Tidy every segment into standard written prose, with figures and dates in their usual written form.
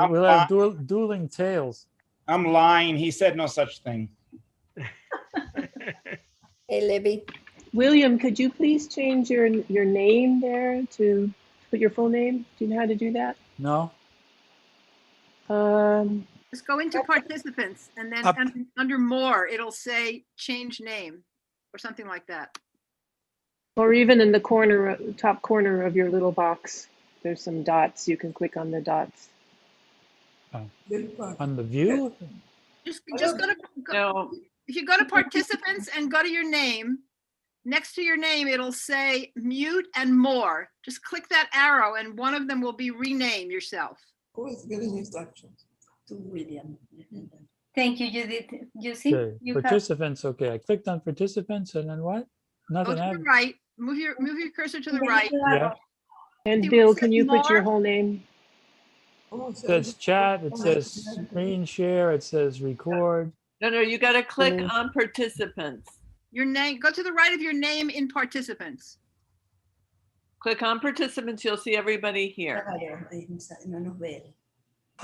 we'll have dueling tales. I'm lying. He said no such thing. Hey, Libby. William, could you please change your name there to put your full name? Do you know how to do that? No? Just go into participants and then under more, it'll say change name or something like that. Or even in the corner, top corner of your little box, there's some dots. You can click on the dots. On the view? Just go to, No. if you go to participants and go to your name, next to your name, it'll say mute and more. Just click that arrow and one of them will be rename yourself. Who is giving instructions? To William. Thank you, Judith. You see? Okay. Participants, okay. I clicked on participants and then what? Go Nothing to the happened. right, move your cursor to the right. Yeah. And See Bill, what can says you put your more? whole name? It says chat, it says screen share, it says record. No, you got to click on participants. Your name, go to the right of your name in participants. Click on participants. You'll see everybody here.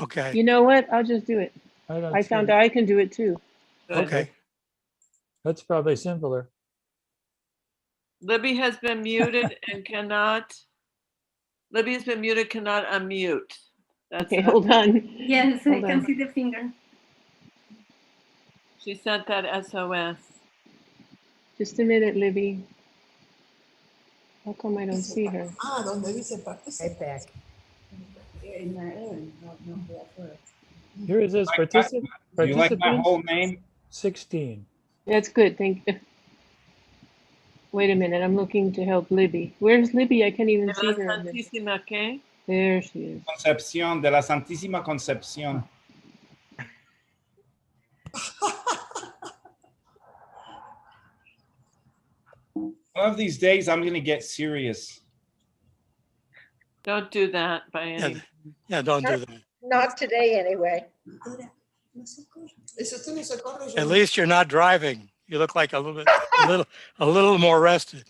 Okay. You know what? I'll just do it. don't I see found it. I can do it too. Good. Okay. That's probably simpler. Libby has been muted and cannot. Libby has been muted, cannot unmute. That's Okay, hold on. Yes, I Hold can on. see the finger. She sent that SOS. Just a minute, Libby. How come I don't see her? Donde dice participate. Right back. Here it says Do you like my whole participants name? 16. 16. That's good, thank you. Wait a minute, I'm looking to help Libby. Where's Libby? I can't even De see la her. Santísima, ¿qué? There she is. Concepción, de la Santísima Concepción. One of these days, I'm going to get serious. Don't do that by any. Yeah, don't do that. Not today, anyway. At least you're not driving. You look like a little more rested.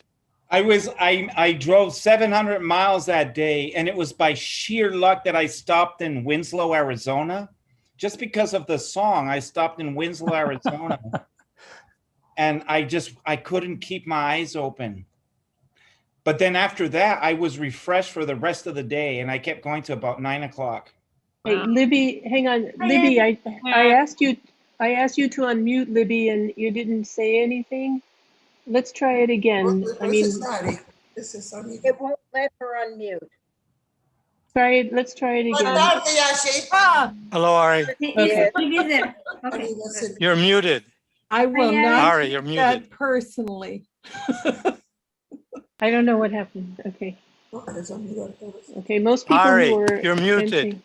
I drove 700 miles that day, and it was by sheer luck that I stopped in Winslow, Arizona. Just because of the song, I stopped in Winslow, Arizona. And I couldn't keep my eyes open. But then after that, I was refreshed for the rest of the day, and I kept going to about 9 o'clock. Hey, Libby, hang on. Libby, I asked you to unmute, Libby, and you didn't say anything. Let's try it again. I mean, It won't let her unmute. try it. Let's try it again. Hello, Ari. Okay. Okay. You're muted. I will Hi, not Ari, you're take muted. that personally. I don't know what happened. Okay. Okay, most people Ari, who are you're muted.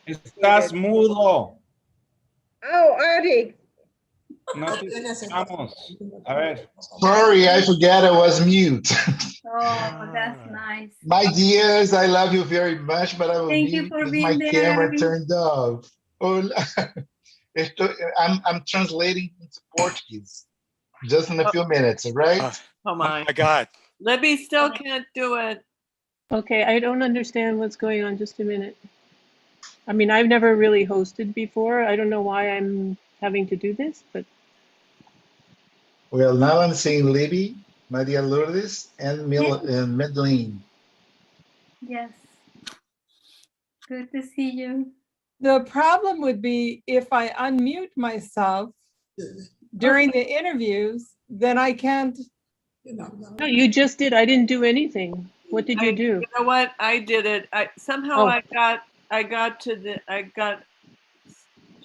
Estás mudo. Oh, Artie. No te escuchamos. A ver. Sorry, I forgot I was mute. Oh, that's nice. My dears, I love you very much, but I will Thank you mute for with being my there. camera turned off. Oh, I'm translating into Portuguese just in a few minutes, right? Oh my God. Libby still can't do it. Okay, I don't understand what's going on. Just a minute. I mean, I've never really hosted before. I don't know why I'm having to do this, but Well, now I'm seeing Libby, Maria Lourdes, and Madeline. Yes. Good to see you. The problem would be if I unmute myself during the interviews, then I can't. no, you just did. I didn't do anything. What did you do? You know what? I did it. Somehow I got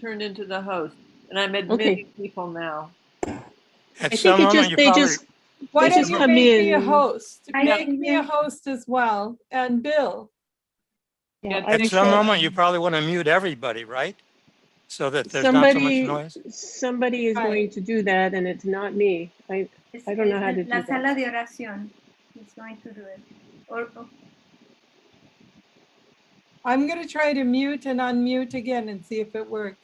turned into the host, and I'm admitting people now. At I some think moment, Why They don't just you come make me a in. host? I Make think me a host as well, and Bill. Yeah, at some moment, you probably want to mute everybody, right? So that there's not so much noise. Somebody is going to do that, and it's not me. I don't know how to do La sala that. de oración is going to do it. I'm going to try to mute and unmute again and see if it works.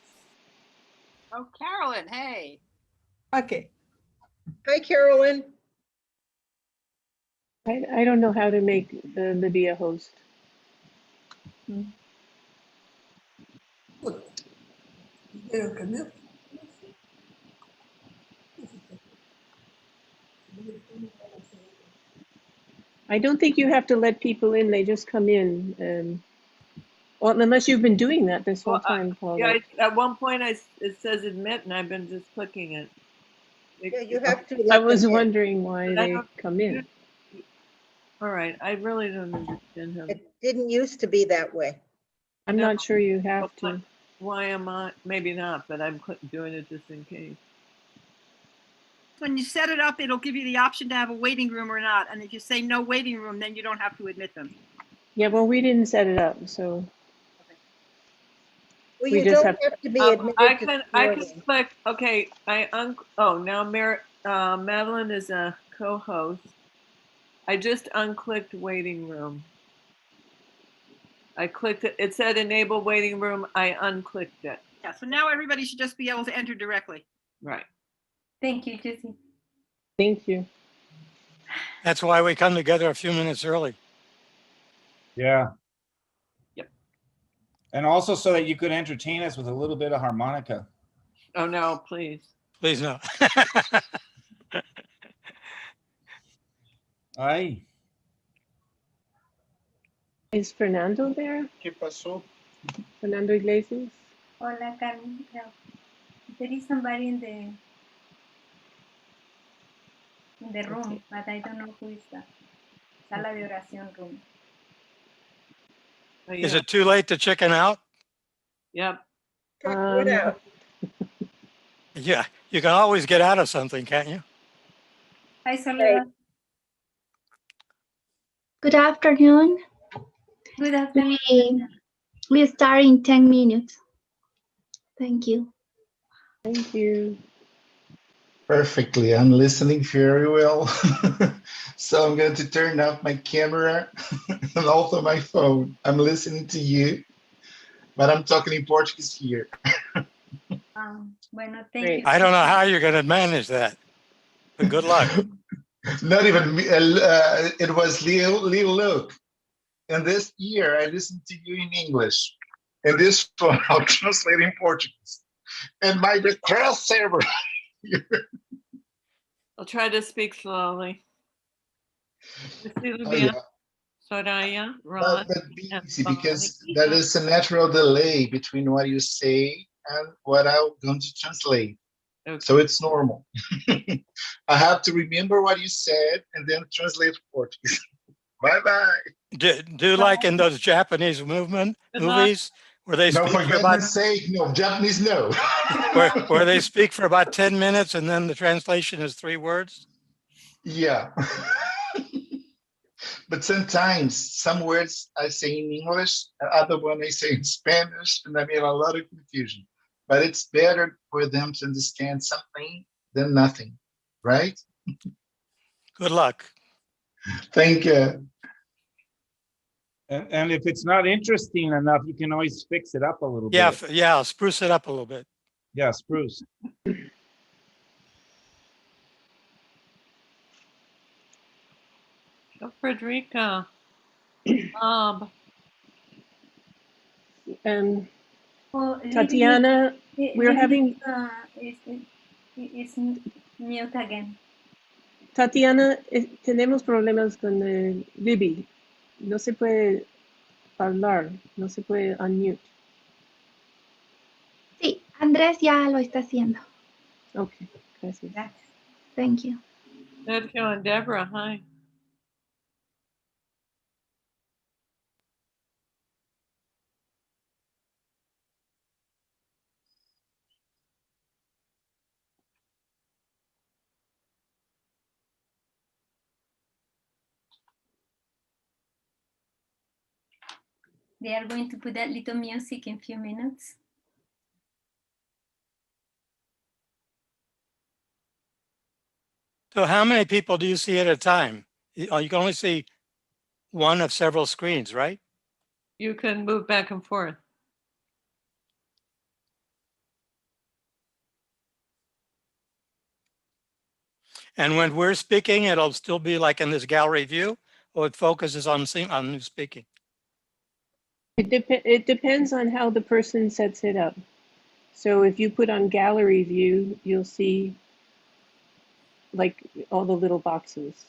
Oh, Carolyn, hey. Okay. Hi, Carolyn. I don't know how to make Libby a host. Pero que no. I don't think you have to let people in, they just come in. Well, unless you've been doing that this whole Well, time, Yeah, Paulette. at one point it says admit, and I've been just clicking it. Yeah, you have to. I let was them in. wondering why But I they don't- come in. All right, I really don't understand him. It didn't used to be that way. I'm No. not sure you have to. Why am I? Maybe not, but I'm doing it just in case. When you set it up, it'll give you the option to have a waiting room or not. And if you say no waiting room, then you don't have to admit them. Yeah, well, we didn't set it up, so Well, We you just don't have- have to be I admitted to can join. click. Okay, oh, now Madeline is a co-host. I just unclicked waiting room. I clicked it. It said enable waiting room. I unclicked it. Yeah, so now everybody should just be able to enter directly. Right. Thank you, Jessie. thank you. That's why we come together a few minutes early. Yeah. Yep. And also so that you could entertain us with a little bit of harmonica. Oh no, please. Please no. Aye. Is Fernando there? ¿Qué pasó? Fernando Iglesias? Hola, Carmen. There is somebody in the room, but I don't know who is that. Sala de oración room. Oh, Is yeah. it too late to chicken out? Yep. Check what out? Yeah, you can always get out of something, can't you? Hi, Soledad. Good afternoon. Good afternoon. We start in 10 minutes. Thank you. Thank you. Perfectly. I'm listening very well. So I'm going to turn off my camera and also my phone. I'm listening to you, but I'm talking in Portuguese here. Bueno, thank Great. you. I don't know how you're going to manage that, but good luck. Not even me. It was Leo Luke. And this year, I listened to you in English. And this one, I'll translate in Portuguese. And my request server. I'll try to speak slowly. Oh, Silvia, yeah. Soraya, Ron, But be and easy because Bonnie. that is a natural delay between what you say and what I'm going to translate. Okay. So it's normal. I have to remember what you said and then translate to Portuguese. Bye-bye. Do like in those Japanese movies where they No, speak for for about goodness sake, no, Japanese, no. where they speak for about 10 minutes and then the translation is 3 words. Yeah. But sometimes some words I say in English, other one I say in Spanish, and I mean a lot of confusion. But it's better for them to understand something than nothing, right? Good luck. Thank you. And if it's not interesting enough, you can always fix it up a little Yeah, bit. yeah, spruce it up a little bit. Yeah, spruce. Oh, Frederica. Bob. Oh, Tatiana, we're Lily having is mute again. Tatiana, tenemos problemas con Libby. No se puede hablar, no se puede unmute. Sí, Andrés ya lo está haciendo. Okay, gracias. Thank you. Sergio and Deborah, hi. They are going to put that little music in a few minutes. So how many people do you see at a time? You can only see one of several screens, right? You can move back and forth. And when we're speaking, it'll still be like in this gallery view, or it focuses on who's speaking. It depends on how the person sets it up. So if you put on gallery view, you'll see like all the little boxes.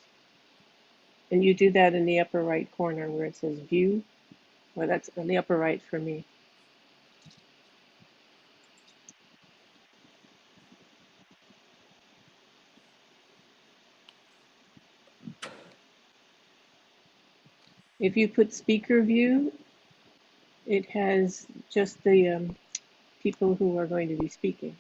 And you do that in the upper right corner where it says view. Well, that's on the upper right for me. If you put speaker view, it has just the people who are going to be speaking.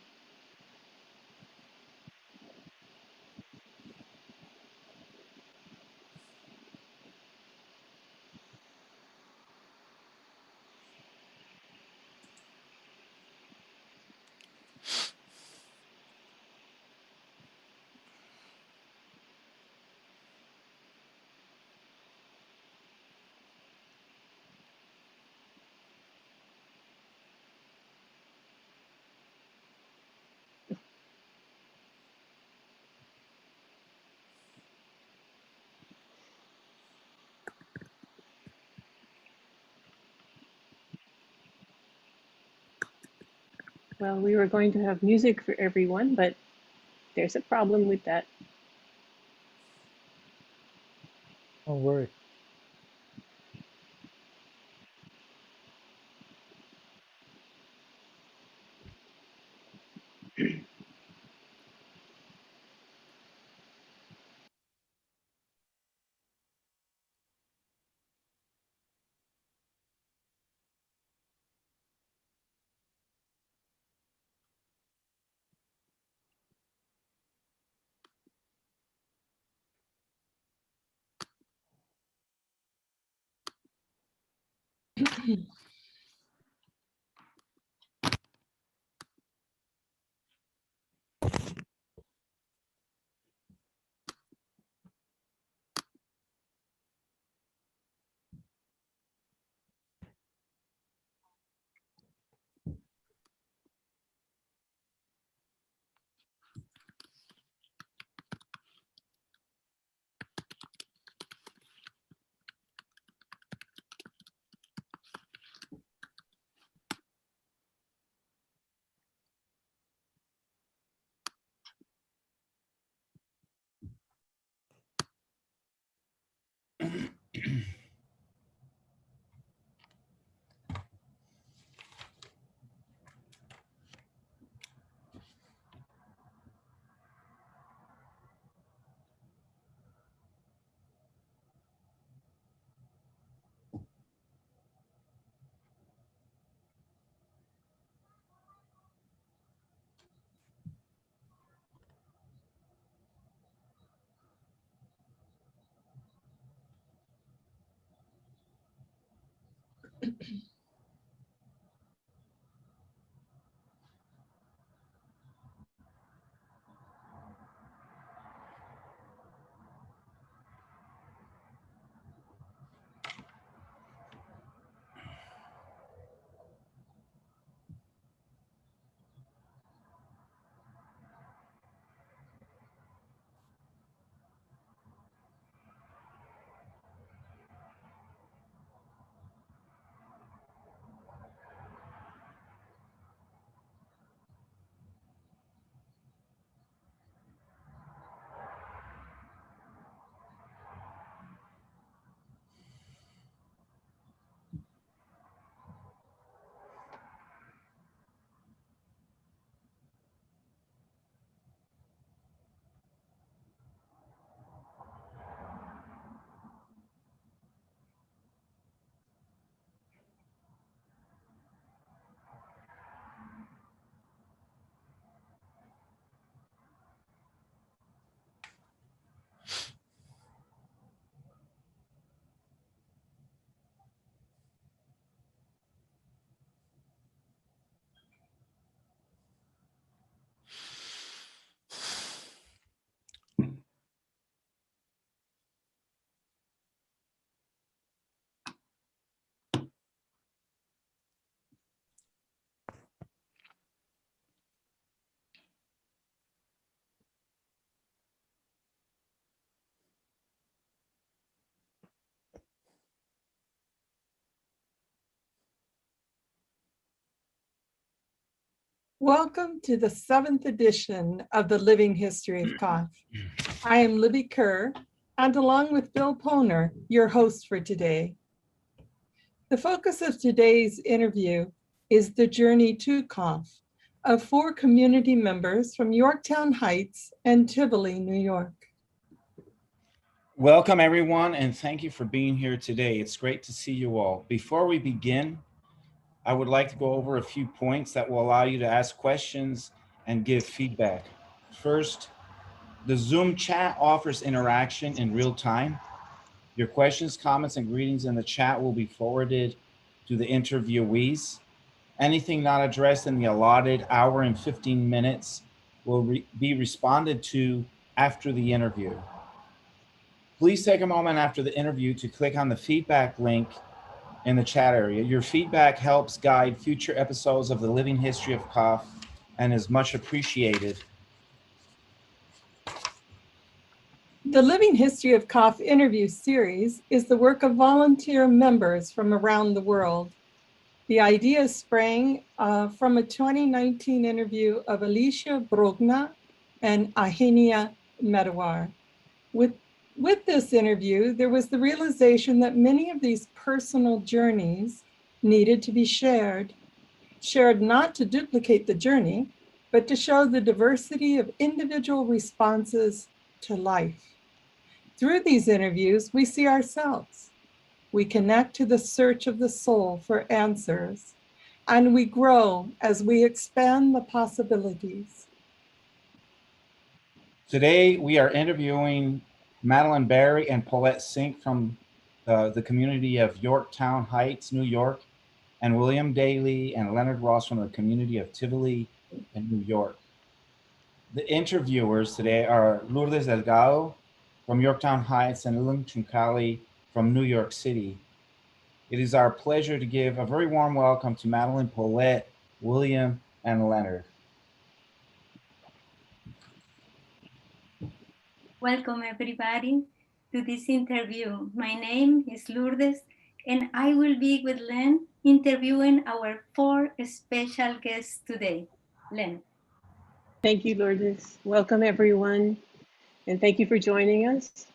Well, we were going to have music for everyone, but there's a problem with that. Don't worry. Welcome to the 7th edition of the Living History of Cafh. I am Libby Kerr, and along with Bill Poner, your host for today. The focus of today's interview is the journey to Cafh of 4 community members from Yorktown Heights and Tivoli, New York. Welcome everyone, and thank you for being here today. It's great to see you all. Before we begin, I would like to go over a few points that will allow you to ask questions and give feedback. First, the Zoom chat offers interaction in real time. Your questions, comments, and greetings in the chat will be forwarded to the interviewees. Anything not addressed in the allotted hour and 15 minutes will be responded to after the interview. Please take a moment after the interview to click on the feedback link in the chat area. Your feedback helps guide future episodes of the Living History of Cafh and is much appreciated. The Living History of Cafh interview series is the work of volunteer members from around the world. The idea sprang from a 2019 interview of Alicia Brogna and Ahenia Medawar. With this interview, there was the realization that many of these personal journeys needed to be shared not to duplicate the journey, but to show the diversity of individual responses to life. Through these interviews, we see ourselves. We connect to the search of the soul for answers, and we grow as we expand the possibilities. Today, we are interviewing Madeline Barry and Paulette Sink from the community of Yorktown Heights, New York, and William Dailey and Leonard Ross from the community of Tivoli in New York. The interviewers today are Lourdes Delgado from Yorktown Heights and Lung Chunkali from New York City. It is our pleasure to give a very warm welcome to Madeline, Paulette, William, and Leonard. Welcome everybody to this interview. My name is Lourdes and I will be with Len interviewing our 4 special guests today. Len. Thank you, Lourdes. Welcome, everyone, and thank you for joining us.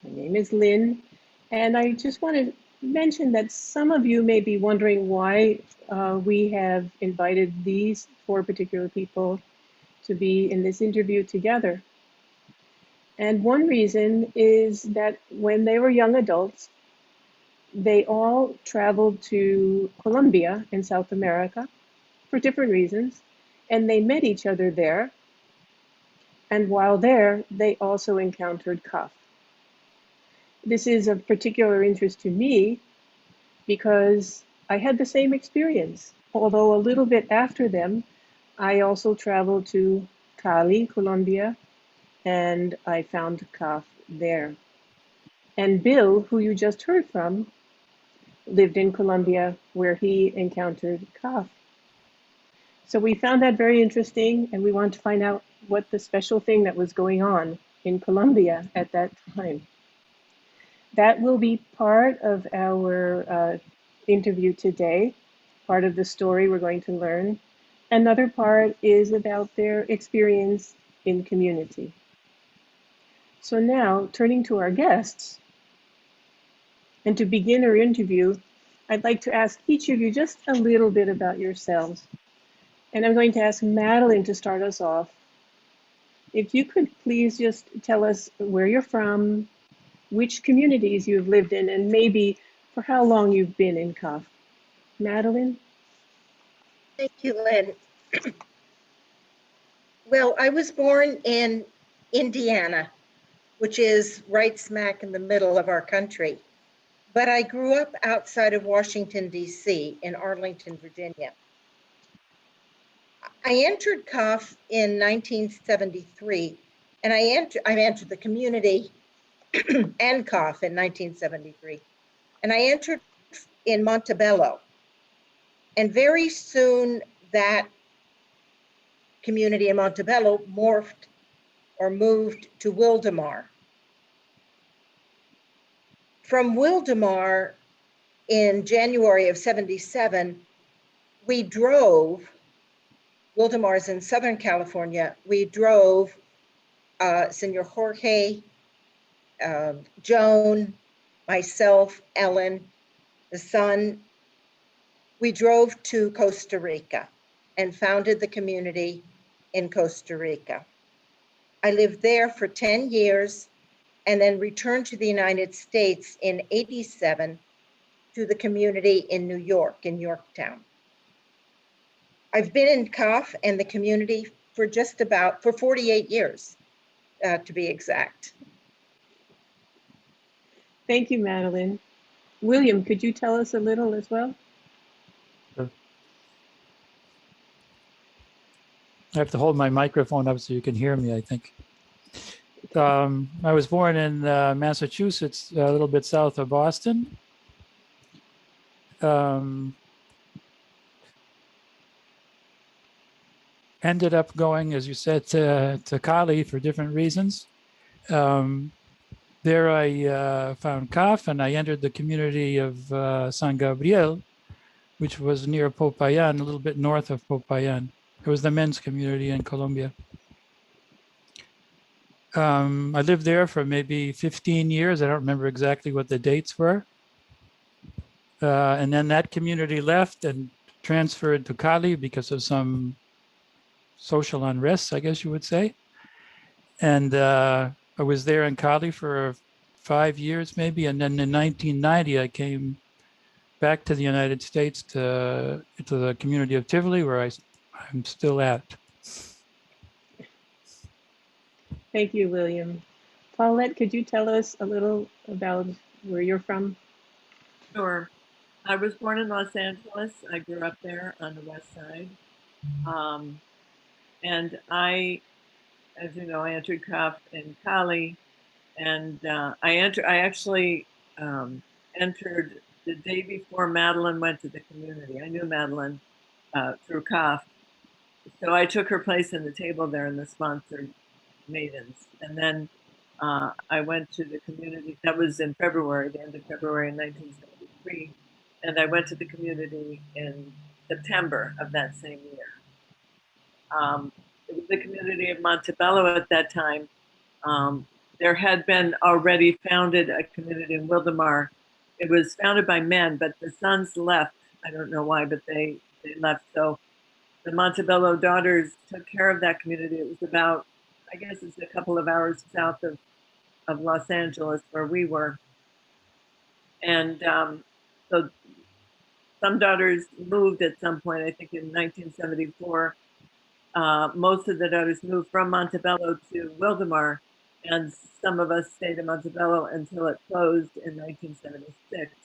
My name is Lynn, and I just want to mention that some of you may be wondering why we have invited these 4 particular people to be in this interview together. And one reason is that when they were young adults, they all traveled to Colombia in South America for different reasons, and they met each other there. And while there, they also encountered Cafh. This is of particular interest to me because I had the same experience. Although a little bit after them, I also traveled to Cali, Colombia, and I found Cafh there. And Bill, who you just heard from, lived in Colombia where he encountered Cafh. So we found that very interesting, and we wanted to find out what the special thing that was going on in Colombia at that time. That will be part of our interview today, part of the story we're going to learn. Another part is about their experience in community. So now, turning to our guests, and to begin our interview, I'd like to ask each of you just a little bit about yourselves. And I'm going to ask Madeline to start us off. If you could please just tell us where you're from, which communities you've lived in, and maybe for how long you've been in Cafh. Madeline? Thank you, Lynn. Well, I was born in Indiana, which is right smack in the middle of our country. But I grew up outside of Washington, D.C. in Arlington, Virginia. I entered Cafh in 1973, and I entered the community and Cafh in 1973. And I entered in Montebello. And very soon that community in Montebello morphed or moved to Wildemar. From Wildemar in January of '77, we drove Wildemar is in Southern California. We drove Senor Jorge, Joan, myself, Ellen, the son. We drove to Costa Rica and founded the community in Costa Rica. I lived there for 10 years and then returned to the United States in '87 to the community in New York, in Yorktown. I've been in Cafh and the community for for 48 years, to be exact. Thank you, Madeline. William, could you tell us a little as well? I have to hold my microphone up so you can hear me, I think. I was born in Massachusetts, a little bit south of Boston. Ended up going, as you said, to Cali for different reasons. There I found Cafh, and I entered the community of San Gabriel, which was near Popayan, a little bit north of Popayan. It was the men's community in Colombia. I lived there for maybe 15 years. I don't remember exactly what the dates were. And then that community left and transferred to Cali because of some social unrest, I guess you would say. And I was there in Cali for 5 years maybe. And then in 1990, I came back to the United States to the community of Tivoli, where I'm still at. Thank you, William. Paulette, could you tell us a little about where you're from? Sure. I was born in Los Angeles. I grew up there on the west side. And I, as you know, I entered Cafh in Cali, and I actually entered the day before Madeline went to the community. I knew Madeline through Cafh. So I took her place in the table there in the sponsored maidens. And then I went to the community. That was in February, the end of February in 1973. And I went to the community in September of that same year. It was the community of Montebello at that time. There had been already founded a community in Wildemar. It was founded by men, but the sons left. I don't know why, but they left. So the Montebello daughters took care of that community. It was about, I guess it's a couple of hours south of Los Angeles where we were. And so some daughters moved at some point, I think in 1974. Most of the daughters moved from Montebello to Wildemar, and some of us stayed in Montebello until it closed in 1976,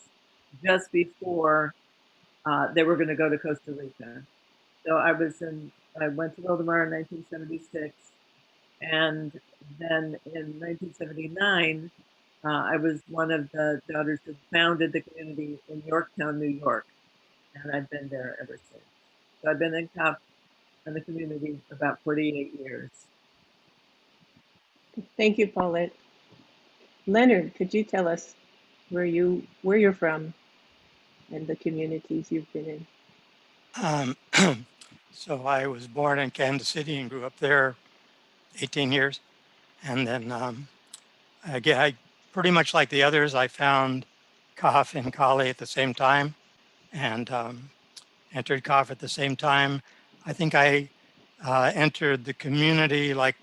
just before they were going to go to Costa Rica. So I went to Wildemar in 1976, and then in 1979, I was one of the daughters who founded the community in Yorktown, New York, and I've been there ever since. So I've been in Cafh and the community about 48 years. Thank you, Paulette. Leonard, could you tell us where you're from and the communities you've been in? So I was born in Kansas City and grew up there 18 years. And then I pretty much like the others, I found Cafh in Cali at the same time and entered Cafh at the same time. I think I entered the community like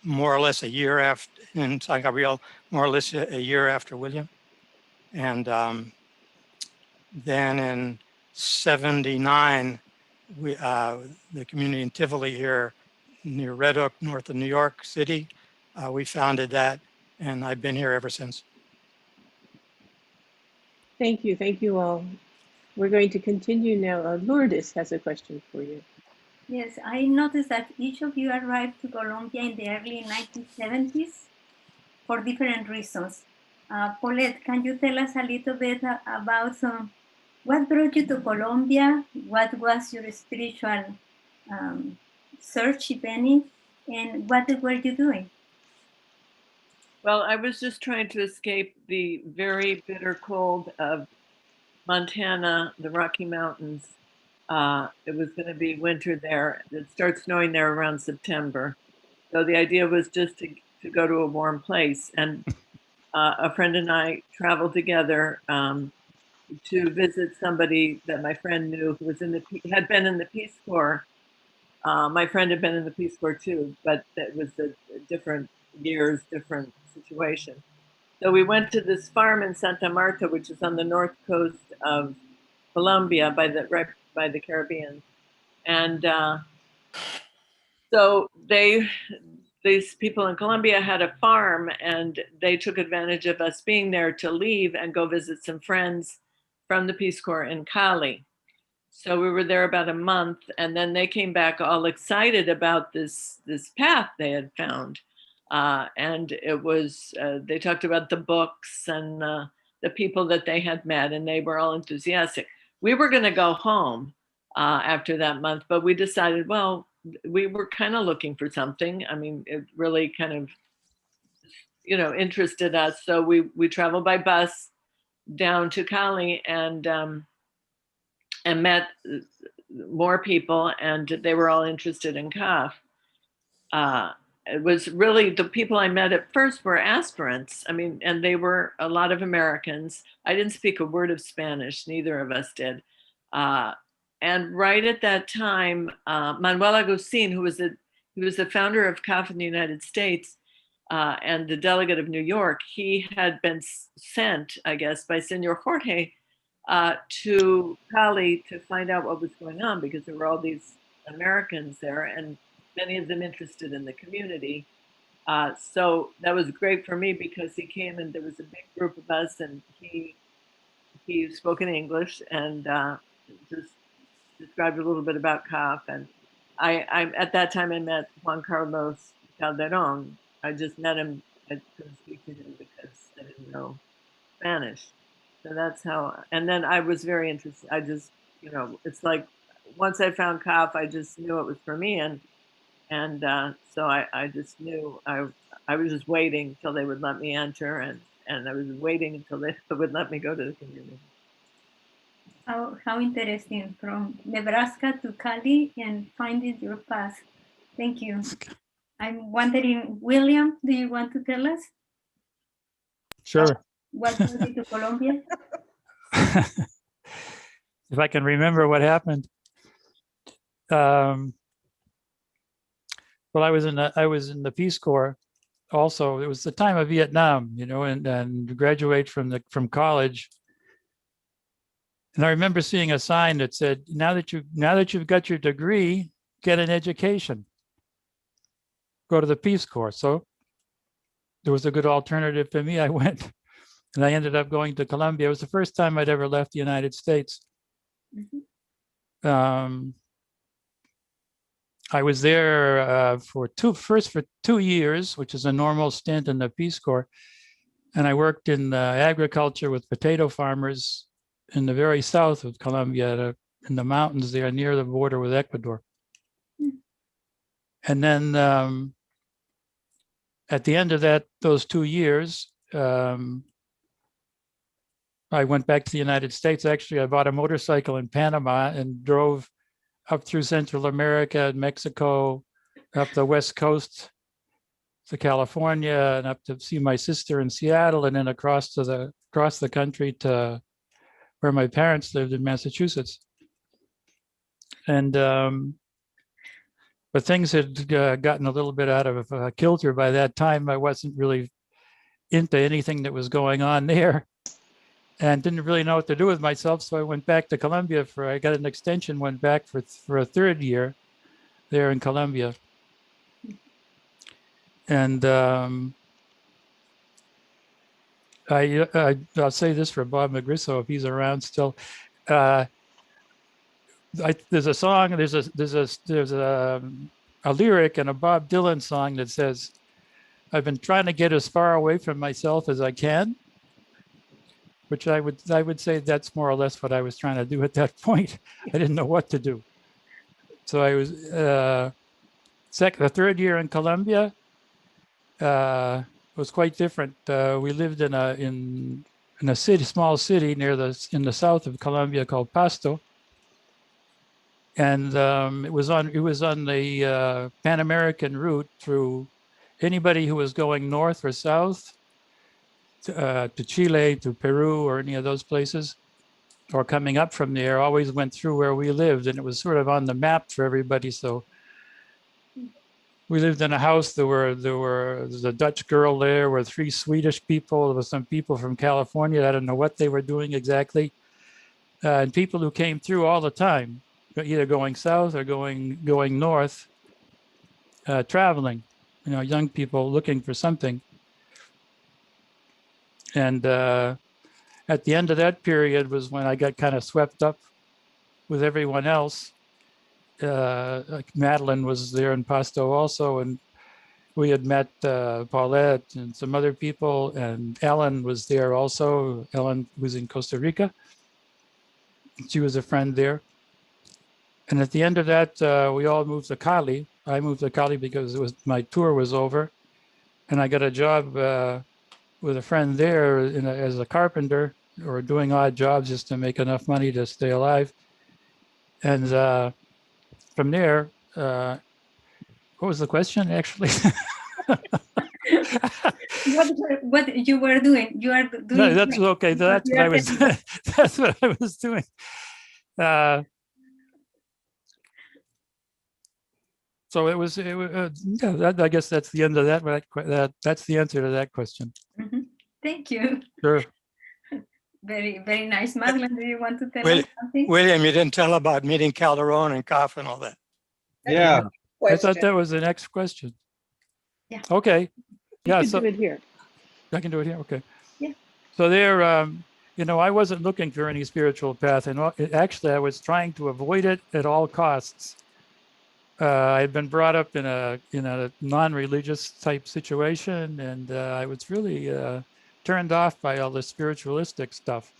more or less a year after, in San Gabriel, more or less a year after William. And then in '79, the community in Tivoli here near Red Hook, north of New York City, we founded that, and I've been here ever since. Thank you all. We're going to continue now. Lourdes has a question for you. Yes, I noticed that each of you arrived to Colombia in the early 1970s for different reasons. Paulette, can you tell us a little bit about what brought you to Colombia? What was your spiritual search, if any? And what were you doing? Well, I was just trying to escape the very bitter cold of Montana, the Rocky Mountains, It was going to be winter there. It starts snowing there around September. So the idea was just to go to a warm place. And a friend and I traveled together to visit somebody that my friend knew who was had been in the Peace Corps. My friend had been in the Peace Corps too, but it was a different years, different situation. So we went to this farm in Santa Marta, which is on the north coast of Colombia, right by the Caribbean, and so these people in Colombia had a farm, and they took advantage of us being there to leave and go visit some friends from the Peace Corps in Cali. So we were there about a month, and then they came back all excited about this path they had found. And it was, they talked about the books and the people that they had met, and they were all enthusiastic. We were going to go home after that month, but we decided, well, we were kind of looking for something. I mean, it really kind of, interested us. So we traveled by bus down to Cali and met more people, and they were all interested in Cafh. It was really, the people I met at first were aspirants. I mean, and they were a lot of Americans. I didn't speak a word of Spanish, neither of us did. And right at that time, Manuel Agustin, who was the founder of Cafh in the United States and the delegate of New York, he had been sent, I guess, by Senor Jorge to Cali to find out what was going on, because there were all these Americans there, and many of them interested in the community. So that was great for me, because he came and there was a big group of us, and he spoke in English and just described a little bit about Cafh. And I at that time I met Juan Carlos Calderon. I just met him. I couldn't speak to him because I didn't know Spanish. So that's how, and then I was very interested. I just, it's like once I found Cafh, I just knew it was for me. And so I just knew I was just waiting till they would let me enter, and I was waiting until they would let me go to the community. How interesting, from Nebraska to Cali and finding your path. Thank you. I'm wondering, William, do you want to tell us? Sure. What brought you to Colombia? If I can remember what happened. Well, I was in the Peace Corps. Also, it was the time of Vietnam, and graduate from college. And I remember seeing a sign that said, "Now that you've got your degree, get an education. Go to the Peace Corps." So there was a good alternative for me. I went, and I ended up going to Colombia. It was the first time I'd ever left the United States. Mm-hmm. I was there for 2 years, which is a normal stint in the Peace Corps. And I worked in agriculture with potato farmers in the very south of Colombia, in the mountains there near the border with Ecuador. And then at the end of those 2 years, I went back to the United States. Actually, I bought a motorcycle in Panama and drove up through Central America and Mexico, up the West Coast to California, and up to see my sister in Seattle, and then across the country to where my parents lived in Massachusetts. And but things had gotten a little bit out of kilter by that time. I wasn't really into anything that was going on there, and didn't really know what to do with myself. So I went back to Colombia I got an extension, went back for a third year there in Colombia. And I'll say this for Bob Magrisso, if he's around still. There's a song, there's a lyric in a Bob Dylan song that says, "I've been trying to get as far away from myself as I can," which I would say that's more or less what I was trying to do at that point. I didn't know what to do. So I was the third year in Colombia was quite different. We lived in a small city in the south of Colombia called Pasto. and it was on the Pan American route through anybody who was going north or south to Chile, to Peru, or any of those places, or coming up from there, always went through where we lived, and it was sort of on the map for everybody. So we lived in a house. There was a Dutch girl there, were 3 Swedish people, there was some people from California. I don't know what they were doing exactly, and people who came through all the time, either going south or going north, traveling. You know, young people looking for something. And at the end of that period was when I got kind of swept up with everyone else. Like Madeline was there in Pasto also, and we had met Paulette and some other people, and Ellen was there also. Ellen was in Costa Rica. She was a friend there. And at the end of that, we all moved to Cali. I moved to Cali because my tour was over, and I got a job with a friend there as a carpenter, or doing odd jobs just to make enough money to stay alive. And from there, what was the question actually? What you were doing? You are doing. No, that's okay. That's what I was. That's what I was doing. So it was. Yeah, I guess that's the end of that. That's the answer to that question. Mm-hmm. Thank you. Sure. Very, very nice. Madeline, do you want to tell us something? William, you didn't tell about meeting Calderon and Cafh and all that. Yeah. I thought that was the next question. Yeah. Okay. Yeah. So do it here. I can do it here. Okay. Yeah. So there, I wasn't looking for any spiritual path, and actually, I was trying to avoid it at all costs. I had been brought up in a non-religious type situation, and I was really turned off by all the spiritualistic stuff.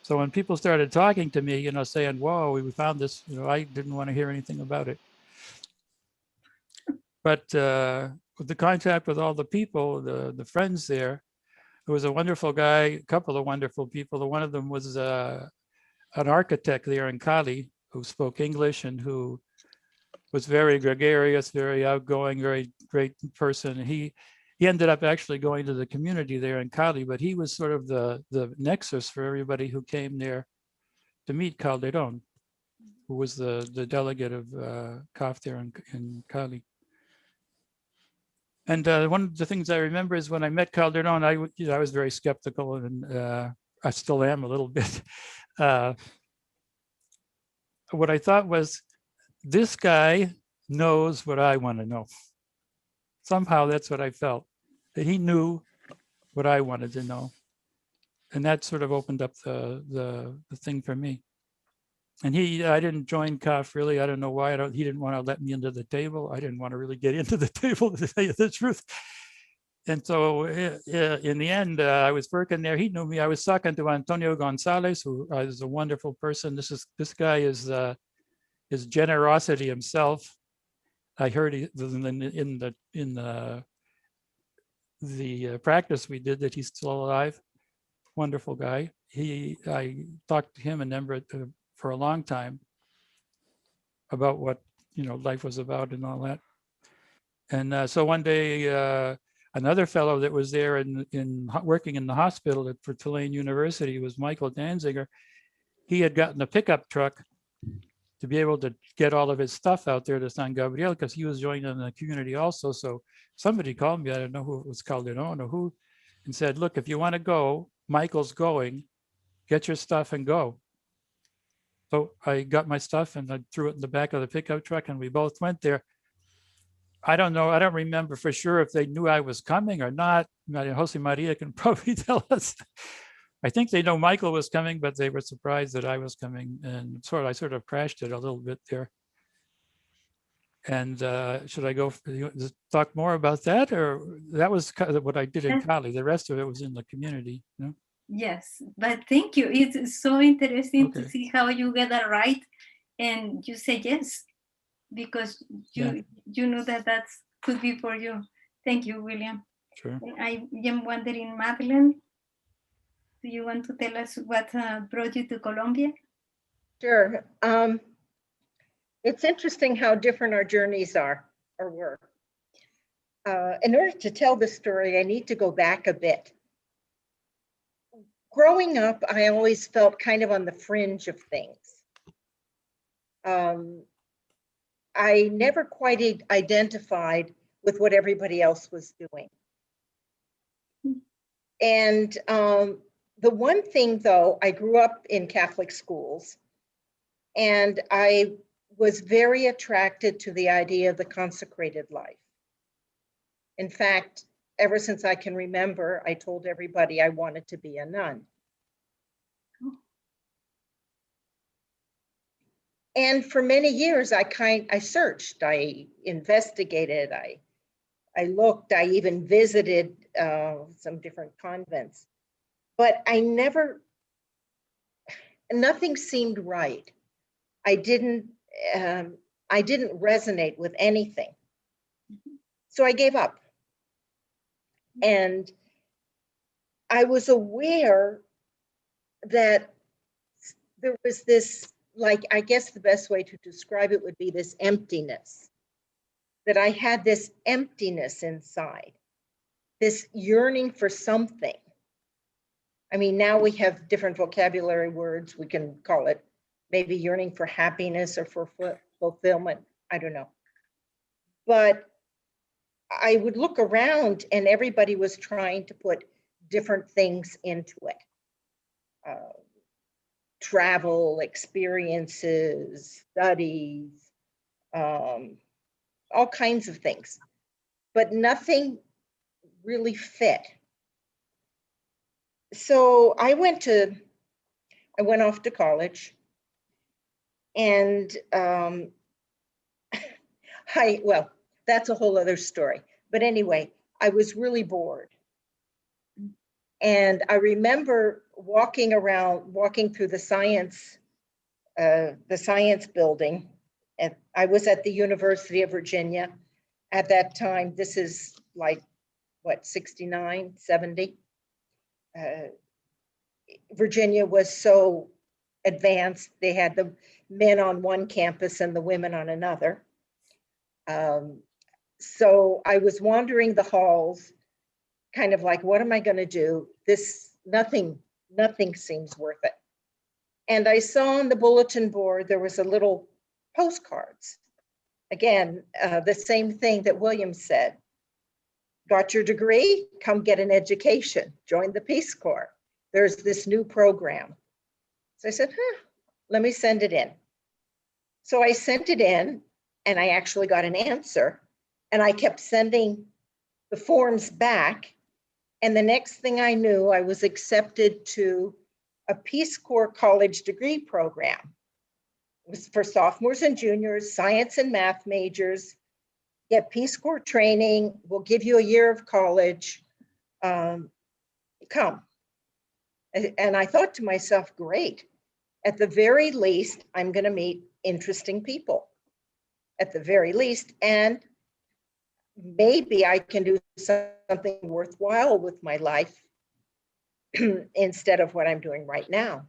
So when people started talking to me, saying, "Whoa, we found this," I didn't want to hear anything about it. But with the contact with all the people, the friends there was a wonderful guy, a couple of wonderful people. One of them was an architect there in Cali who spoke English and who was very gregarious, very outgoing, very great person. He ended up actually going to the community there in Cali, but he was sort of the nexus for everybody who came there to meet Calderon, who was the delegate of Cafh there in Cali. And one of the things I remember is when I met Calderon, I was very skeptical, and I still am a little bit. What I thought was, this guy knows what I want to know. Somehow that's what I felt, that he knew what I wanted to know. And that sort of opened up the thing for me. And I didn't join Cafh really. I don't know why. He didn't want to let me into the table. I didn't want to really get into the table, to tell you the truth. And so in the end, I was working there. He knew me. I was talking to Antonio Gonzalez, who is a wonderful person. This guy is generosity himself. I heard in the practice we did that he's still alive. Wonderful guy. I talked to him for a long time about what life was about and all that. And so one day, another fellow that was there working in the hospital for Tulane University was Michael Danziger. He had gotten a pickup truck to be able to get all of his stuff out there to San Gabriel, because he was joining the community also. So somebody called me, I don't know who it was, Calderon or who, and said, "Look, if you want to go, Michael's going, get your stuff and go." So I got my stuff and I threw it in the back of the pickup truck, and we both went there. I don't know, I don't remember for sure if they knew I was coming or not. Jose Maria can probably tell us. I think they know Michael was coming, but they were surprised that I was coming, and I sort of crashed it a little bit there. And should I go talk more about that, or that was kind of what I did in Cali? The rest of it was in the community. Yes, but thank you. It's so interesting to see how you get that right, and you say yes because you know that could be for you. Thank you, William. Sure. I am wondering, Madeline, do you want to tell us what brought you to Colombia? Sure. It's interesting how different our journeys are or were. In order to tell the story, I need to go back a bit. Growing up, I always felt kind of on the fringe of things. I never quite identified with what everybody else was doing. And the one thing, though, I grew up in Catholic schools, and I was very attracted to the idea of the consecrated life. In fact, ever since I can remember, I told everybody I wanted to be a nun. And for many years, I searched, I investigated, I looked, I even visited some different convents, but nothing seemed right. I didn't resonate with anything. So I gave up. And I was aware that there was this, like, I guess the best way to describe it would be this emptiness, that I had this emptiness inside, this yearning for something. I mean, now we have different vocabulary words. We can call it maybe yearning for happiness or for fulfillment. I don't know. But I would look around and everybody was trying to put different things into it. Travel, experiences, studies, all kinds of things, but nothing really fit. So I went off to college, and well, that's a whole other story. But anyway, I was really bored. And I remember walking through the science building. And I was at the University of Virginia at that time. This is like, what, 69, 70? Virginia was so advanced. They had the men on one campus and the women on another. So I was wandering the halls, kind of like, what am I going to do? Nothing seems worth it. And I saw on the bulletin board, there was a little postcards. Again, the same thing that William said. Got your degree? Come get an education. Join the Peace Corps. There's this new program. So I said, let me send it in. So I sent it in, and I actually got an answer. And I kept sending the forms back. And the next thing I knew, I was accepted to a Peace Corps college degree program. It was for sophomores and juniors, science and math majors. Get Peace Corps training. We'll give you a year of college. Come. And I thought to myself, great. At the very least, I'm going to meet interesting people. At the very least, and maybe I can do something worthwhile with my life instead of what I'm doing right now.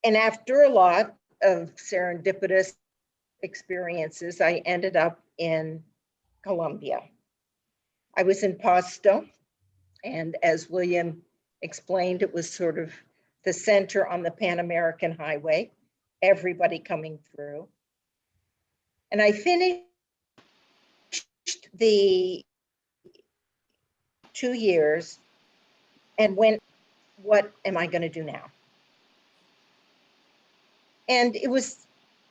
And after a lot of serendipitous experiences, I ended up in Colombia. I was in Pasto, and as William explained, it was sort of the center on the Pan American Highway, everybody coming through. And I finished the 2 years and went, what am I going to do now? And it was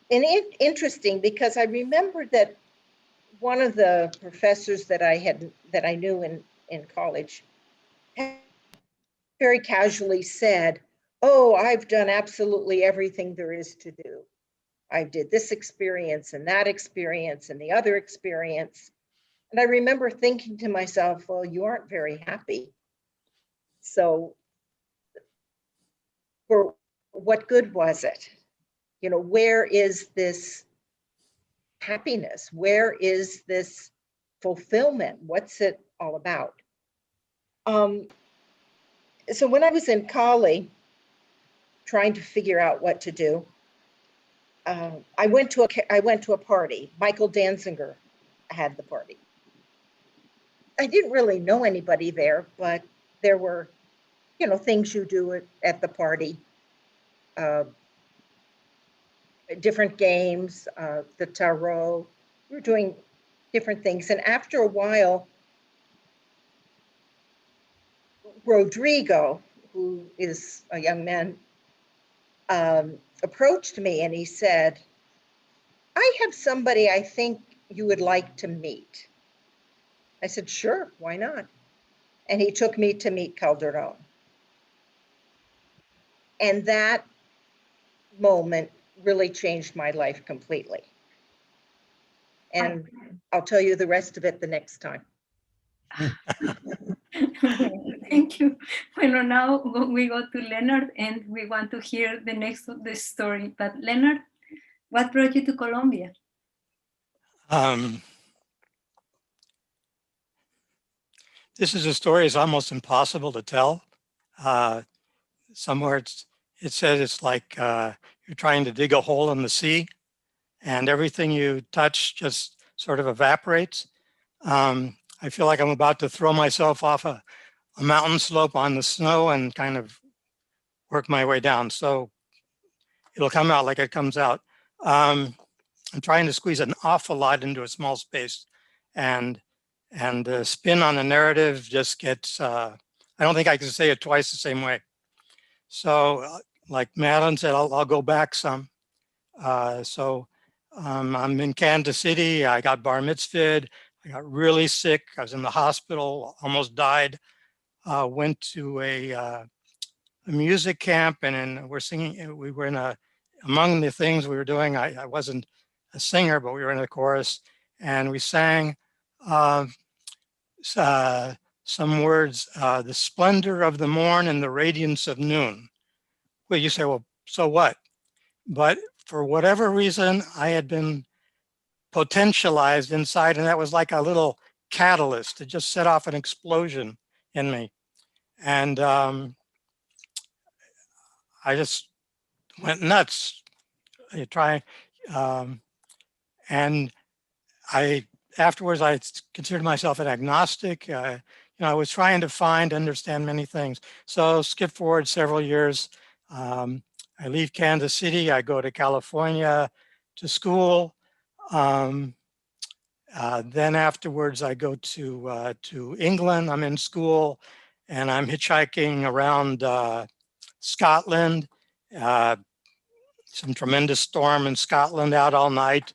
interesting because I remembered that one of the professors that I knew in college very casually said, oh, I've done absolutely everything there is to do. I did this experience and that experience and the other experience. And I remember thinking to myself, well, you aren't very happy. So for what good was it? You know, where is this happiness? Where is this fulfillment? What's it all about? So when I was in Cali, trying to figure out what to do, I went to a party. Michael Danziger had the party. I didn't really know anybody there, but there were, things you do at the party. Different games, the tarot. We were doing different things. And after a while, Rodrigo, who is a young man, approached me and he said, I have somebody I think you would like to meet. I said, sure, why not? And he took me to meet Calderon. And that moment really changed my life completely. And I'll tell you the rest of it the next time. Thank you. Well, now we go to Leonard and we want to hear the next of the story. But Leonard, what brought you to Colombia? This is a story it's almost impossible to tell. Somewhere it says it's like you're trying to dig a hole in the sea and everything you touch just sort of evaporates. I feel like I'm about to throw myself off a mountain slope on the snow and kind of work my way down. So it'll come out like it comes out. I'm trying to squeeze an awful lot into a small space, and the spin on the narrative just gets, I don't think I can say it twice the same way. So like Madeline said, I'll go back some. I'm in Kansas City. I got bar mitzvahed. I got really sick. I was in the hospital, almost died. Went to a music camp, and then we're singing. We were in among the things we were doing, I wasn't a singer, but we were in a chorus, and we sang some words, the splendor of the morn and the radiance of noon. Well, you say, well, so what? But for whatever reason, I had been potentialized inside, and that was like a little catalyst to just set off an explosion in me. And I just went nuts. And afterwards, I considered myself an agnostic. I was trying to understand many things. So skip forward several years. I leave Kansas City. I go to California to school. Then afterwards, I go to England. I'm in school, and I'm hitchhiking around Scotland. Some tremendous storm in Scotland, out all night.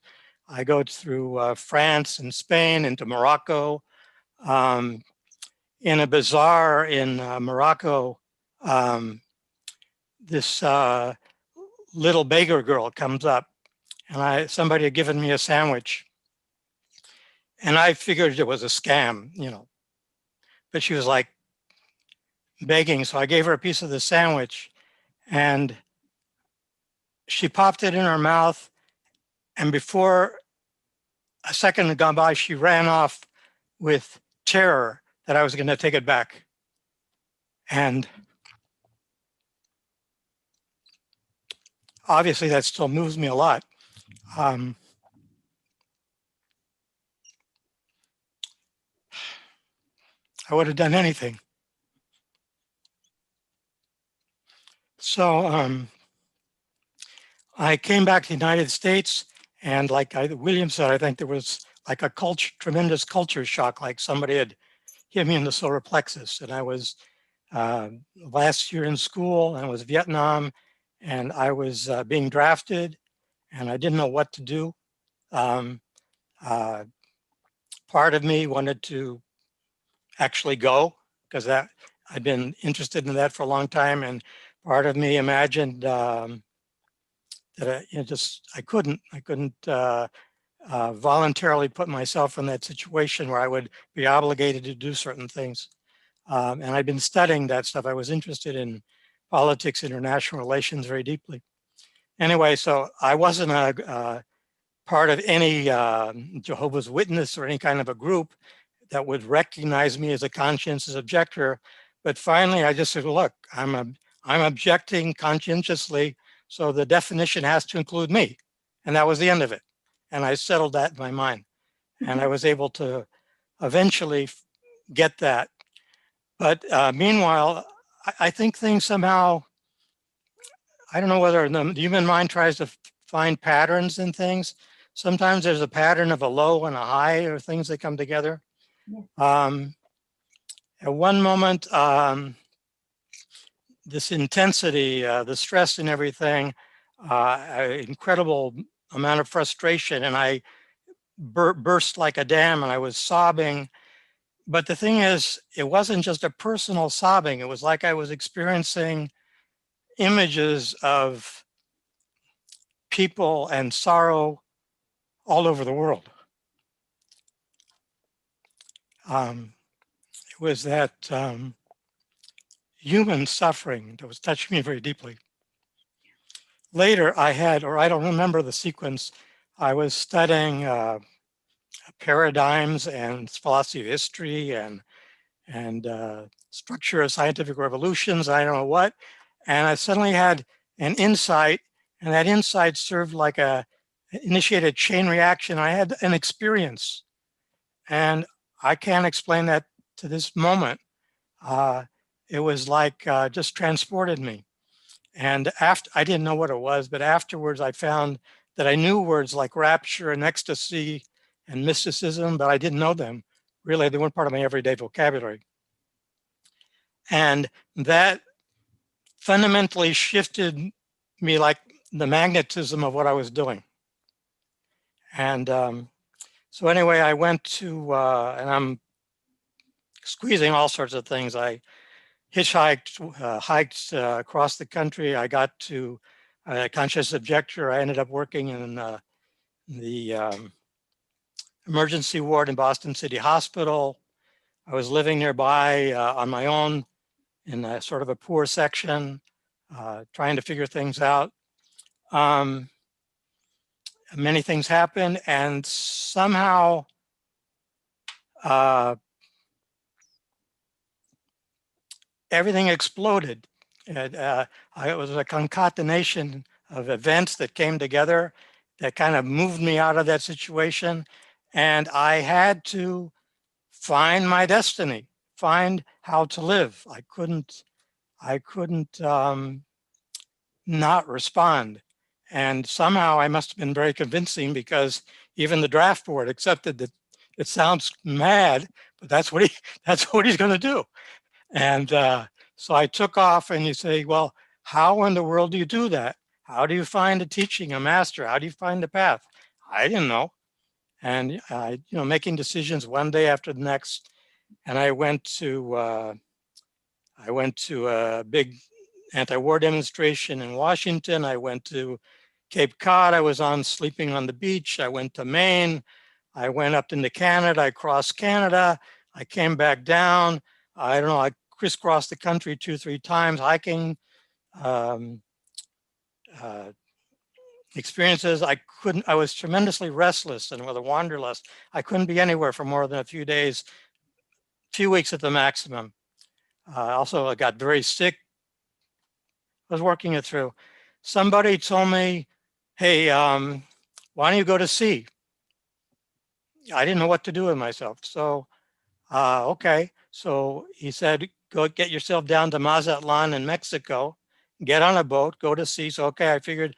I go through France and Spain into Morocco. In a bazaar in Morocco, this little beggar girl comes up, and somebody had given me a sandwich, and I figured it was a scam, but she was like begging, so I gave her a piece of the sandwich, and she popped it in her mouth, and before a second had gone by, she ran off with terror that I was going to take it back. And obviously that still moves me a lot. I would have done anything. So I came back to the United States, and like William said, I think there was like a tremendous culture shock, like somebody had hit me in the solar plexus. And I was last year in school, and it was Vietnam, and I was being drafted, and I didn't know what to do. Part of me wanted to actually go, because I'd been interested in that for a long time, and part of me imagined that I couldn't voluntarily put myself in that situation where I would be obligated to do certain things. And I'd been studying that stuff. I was interested in politics, international relations very deeply. Anyway, so I wasn't a part of any Jehovah's Witness or any kind of a group that would recognize me as a conscientious objector. But finally, I just said, look, I'm objecting conscientiously, so the definition has to include me. And that was the end of it. And I settled that in my mind. And I was able to eventually get that. But meanwhile, I think things somehow, I don't know whether the human mind tries to find patterns in things. Sometimes there's a pattern of a low and a high, or things that come together. Yeah. At one moment, this intensity, the stress and everything, incredible amount of frustration, and I burst like a dam, and I was sobbing. But the thing is, it wasn't just a personal sobbing. It was like I was experiencing images of people and sorrow all over the world. It was that human suffering that was touching me very deeply. Later, I don't remember the sequence, I was studying paradigms and philosophy of history and structure of scientific revolutions, I don't know what, and I suddenly had an insight, and that insight served like initiated a chain reaction. I had an experience, and I can't explain that to this moment. It was like just transported me. And after, I didn't know what it was, but afterwards I found that I knew words like rapture and ecstasy and mysticism, but I didn't know them. Really, they weren't part of my everyday vocabulary. And that fundamentally shifted me, like the magnetism of what I was doing. And so anyway, I went to, and I'm squeezing all sorts of things. I hitchhiked, hiked across the country. I got to conscious objector. I ended up working in the emergency ward in Boston City Hospital. I was living nearby on my own in a sort of a poor section, trying to figure things out. Many things happened, and somehow everything exploded. It was a concatenation of events that came together that kind of moved me out of that situation. And I had to find my destiny, find how to live. I couldn't not respond. And somehow I must have been very convincing, because even the draft board accepted that it sounds mad, but that's what he's going to do. And so I took off, and you say, well, how in the world do you do that? How do you find a teaching, a master? How do you find the path? I didn't know. And making decisions one day after the next. And I went to a big anti-war demonstration in Washington. I went to Cape Cod. I was sleeping on the beach. I went to Maine. I went up into Canada. I crossed Canada. I came back down. I don't know, I crisscrossed the country 2-3 times, hiking, experiences. I was tremendously restless and with a wanderlust. I couldn't be anywhere for more than a few days, few weeks at the maximum. Also, I got very sick. I was working it through. Somebody told me, hey, why don't you go to sea? I didn't know what to do with myself. So, okay. So he said, go get yourself down to Mazatlan in Mexico, get on a boat, go to sea. So, okay, I figured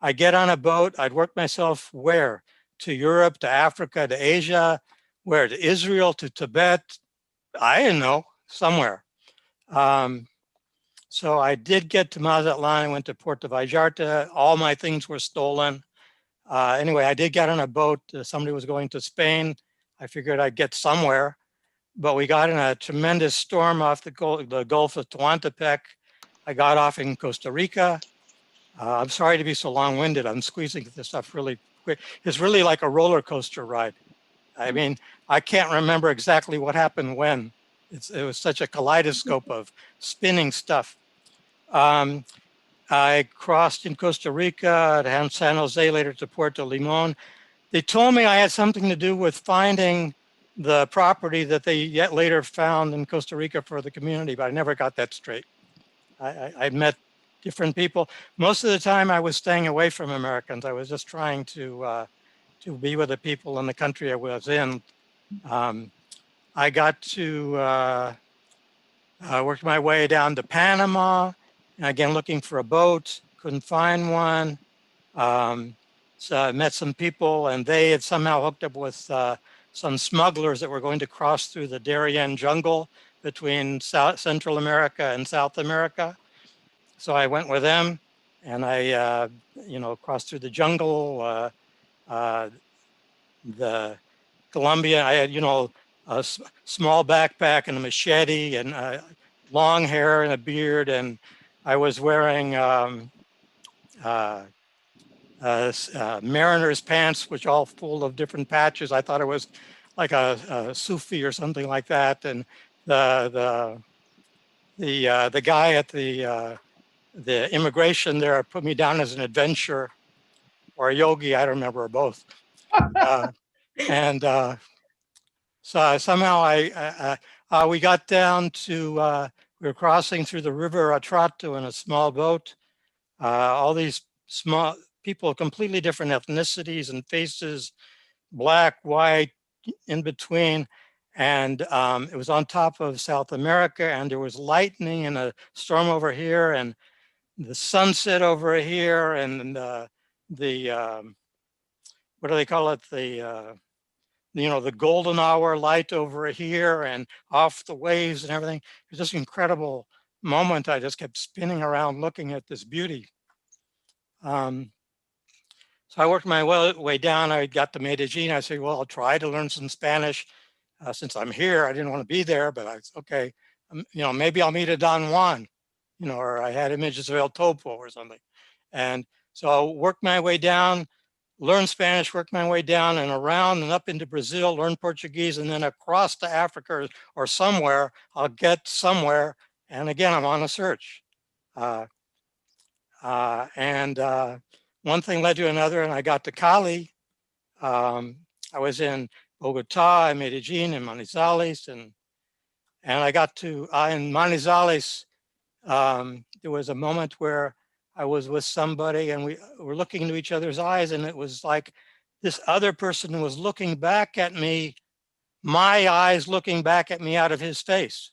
I get on a boat, I'd work myself where? To Europe, to Africa, to Asia, where? To Israel, to Tibet. I didn't know, somewhere. So I did get to Mazatlan. I went to Puerto Vallarta. All my things were stolen. Anyway, I did get on a boat. Somebody was going to Spain. I figured I'd get somewhere. But we got in a tremendous storm off the Gulf of Tehuantepec. I got off in Costa Rica. I'm sorry to be so long-winded. I'm squeezing this stuff really quick. It's really like a roller coaster ride. I mean, I can't remember exactly what happened when. It was such a kaleidoscope of spinning stuff. I crossed in Costa Rica, to San Jose, later to Puerto Limon. They told me I had something to do with finding the property that they yet later found in Costa Rica for the community, but I never got that straight. I met different people. Most of the time I was staying away from Americans. I was just trying to be with the people in the country I was in. I got to work my way down to Panama, and again, looking for a boat, couldn't find one. So I met some people, and they had somehow hooked up with some smugglers that were going to cross through the Darien jungle between Central America and South America. So I went with them, and I, crossed through the jungle, the Colombia. I had, a small backpack and a machete and long hair and a beard, and I was wearing mariner's pants, which all full of different patches. I thought it was like a Sufi or something like that. And the guy at the immigration there put me down as an adventurer or a yogi. I don't remember, or both. So somehow we got down to, we were crossing through the river Atrato in a small boat. All these small people, completely different ethnicities and faces, black, white, in between. And it was on top of South America, and there was lightning and a storm over here and the sunset over here and what do they call it? The golden hour light over here and off the waves and everything. It was just an incredible moment. I just kept spinning around looking at this beauty. So I worked my way down. I got to Medellin. I said, well, I'll try to learn some Spanish since I'm here. I didn't want to be there, but I said, okay, maybe I'll meet a Don Juan, or I had images of El Topo or something. And so I worked my way down, learned Spanish, worked my way down and around and up into Brazil, learned Portuguese, and then across to Africa or somewhere. I'll get somewhere. And again, I'm on a search. One thing led to another, and I got to Cali. I was in Bogota, and Medellin, and Manizales, and I got to in Manizales. There was a moment where I was with somebody, and we were looking into each other's eyes, and it was like this other person was looking back at me, my eyes looking back at me out of his face.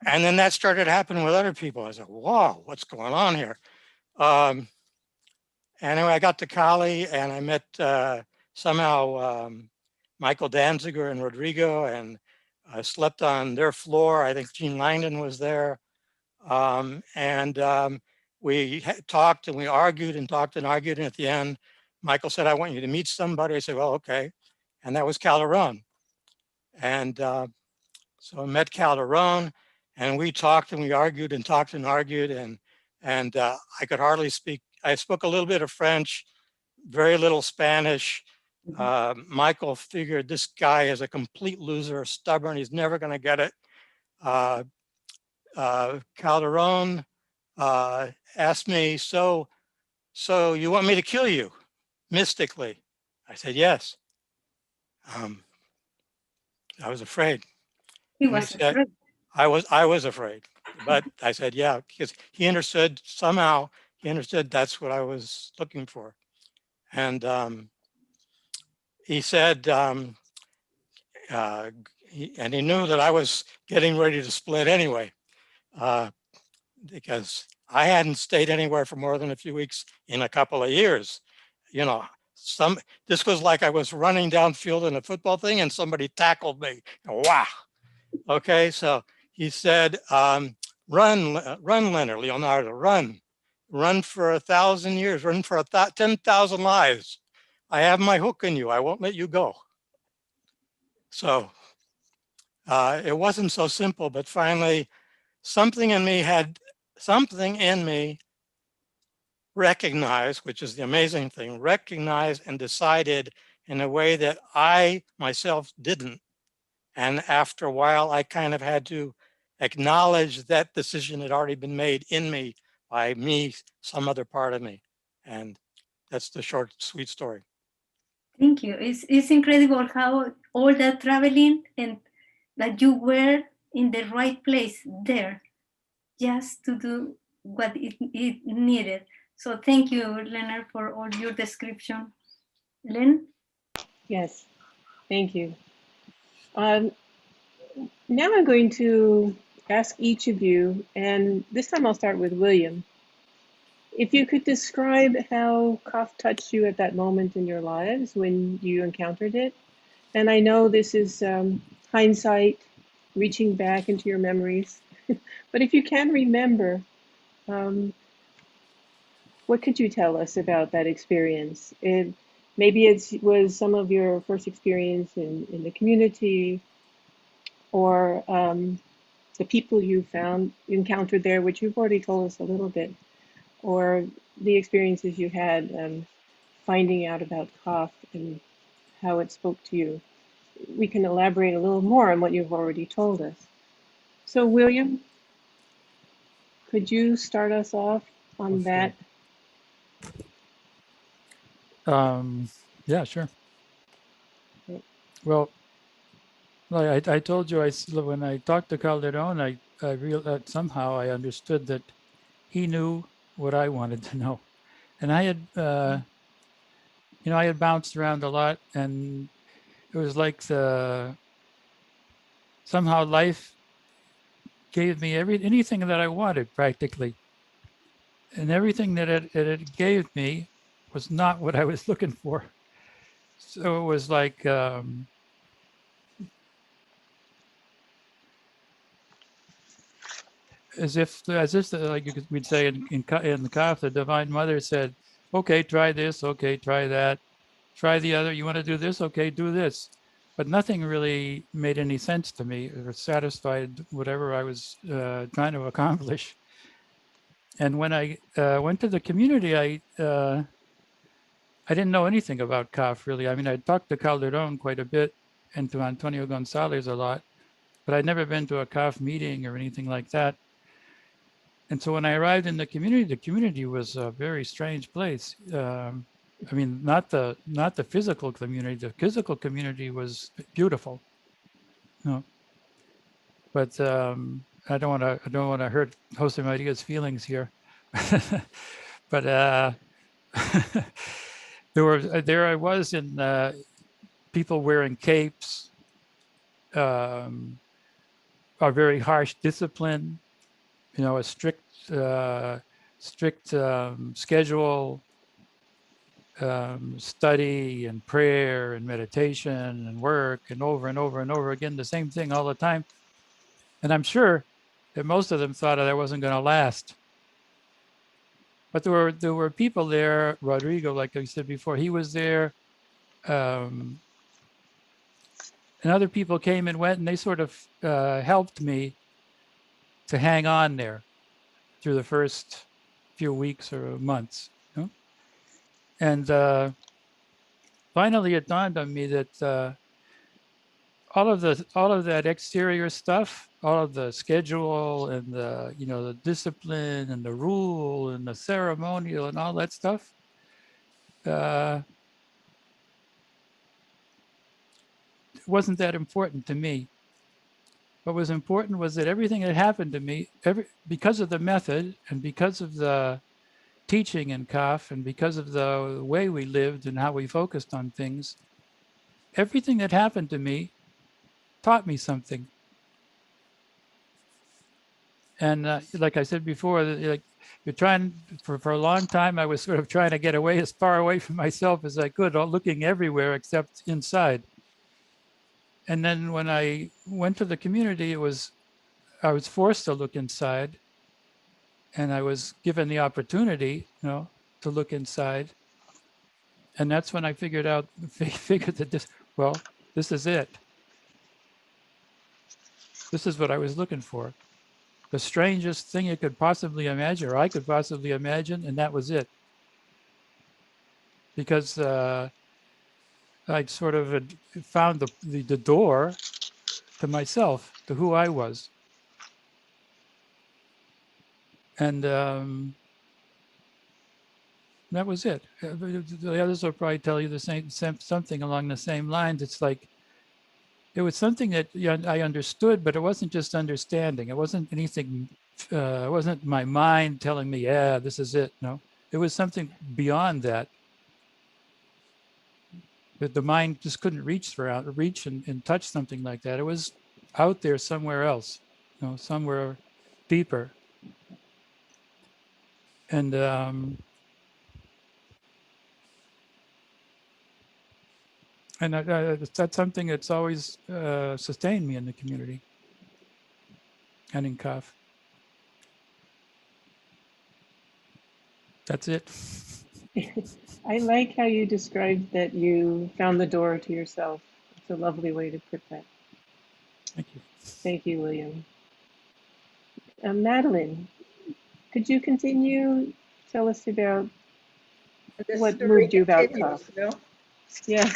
And then that started happening with other people. I was like, wow, what's going on here? Anyway, I got to Cali and I met somehow Michael Danziger and Rodrigo, and I slept on their floor. I think Gene Langdon was there. We talked and we argued and talked and argued. And at the end, Michael said, I want you to meet somebody. I said, well, okay. And that was Calderon. And so I met Calderon, and we talked and we argued and talked and argued. And I could hardly speak. I spoke a little bit of French, very little Spanish. Michael figured this guy is a complete loser, stubborn. He's never going to get it. Calderon asked me, so you want me to kill you mystically? I said, yes. I was afraid. He was afraid. I was afraid, but I said, yeah, because he understood somehow. He understood that's what I was looking for. And he said, and he knew that I was getting ready to split anyway, because I hadn't stayed anywhere for more than a few weeks in a couple of years. This was like I was running downfield in a football thing and somebody tackled me. Wow. Okay, so he said, run, Leonardo, run for 1,000 years, run for 10,000 lives. I have my hook in you. I won't let you go. So it wasn't so simple, but finally something in me recognized, which is the amazing thing, recognized and decided in a way that I myself didn't. And after a while, I kind of had to acknowledge that decision had already been made in me by me, some other part of me. And that's the short, sweet story. Thank you. It's incredible how all that traveling and that you were in the right place there just to do what it needed. So thank you, Leonard, for all your description. Len? Yes, thank you. Now I'm going to ask each of you, and this time I'll start with William. If you could describe how Cafh touched you at that moment in your lives when you encountered it. And I know this is hindsight, reaching back into your memories. But if you can remember, what could you tell us about that experience? Maybe it was some of your first experience in the community, or the people you encountered there, which you've already told us a little bit, or the experiences you had finding out about Cafh and how it spoke to you. We can elaborate a little more on what you've already told us. So William, could you start us off on that? Yeah, sure. Well, I told you, when I talked to Calderon, I realized somehow I understood that he knew what I wanted to know. And I had, I had bounced around a lot, and it was like somehow life gave me anything that I wanted practically. And everything that it gave me was not what I was looking for. So it was like, as if like we'd say in the Cafh, the Divine Mother said, okay, try this, okay, try that, try the other, you want to do this, okay, do this. But nothing really made any sense to me or satisfied whatever I was trying to accomplish. And when I went to the community, I didn't know anything about Cafh really. I mean, I talked to Calderon quite a bit and to Antonio Gonzalez a lot, but I'd never been to a Cafh meeting or anything like that. And so when I arrived in the community was a very strange place. I mean, not the physical community. The physical community was beautiful. No, but I don't want to hurt Jose Maria's feelings here. But there I was in people wearing capes, a very harsh discipline, a strict schedule, study and prayer and meditation and work and over and over and over again, the same thing all the time. And I'm sure that most of them thought that I wasn't going to last. But there were people there. Rodrigo, like I said before, he was there. And other people came and went, and they sort of helped me to hang on there through the first few weeks or months. And finally, it dawned on me that all of that exterior stuff, all of the schedule and the discipline and the rule and the ceremonial and all that stuff, wasn't that important to me. What was important was that everything that happened to me, because of the method and because of the teaching in Cafh and because of the way we lived and how we focused on things, everything that happened to me taught me something. And like I said before, like you're trying for a long time, I was sort of trying to get away as far away from myself as I could, looking everywhere except inside. And then when I went to the community, I was forced to look inside, and I was given the opportunity, to look inside. And that's when I figured that this is it. This is what I was looking for. The strangest thing you could possibly imagine, or I could possibly imagine, and that was it. Because I'd sort of had found the door to myself, to who I was. And that was it. The others will probably tell you the same something along the same lines. It's like, it was something that I understood, but it wasn't just understanding. It wasn't anything it wasn't my mind telling me, yeah, this is it. No, it was something beyond that. That the mind just couldn't reach and touch something like that. It was out there somewhere else, somewhere deeper. And that's something that's always sustained me in the community and in Cafh. That's it. I like how you described that you found the door to yourself. It's a lovely way to put that. Thank you. Thank you, William. Madeline, could you continue? Tell us about The what story moved you about continues, Cafh. no? Yeah.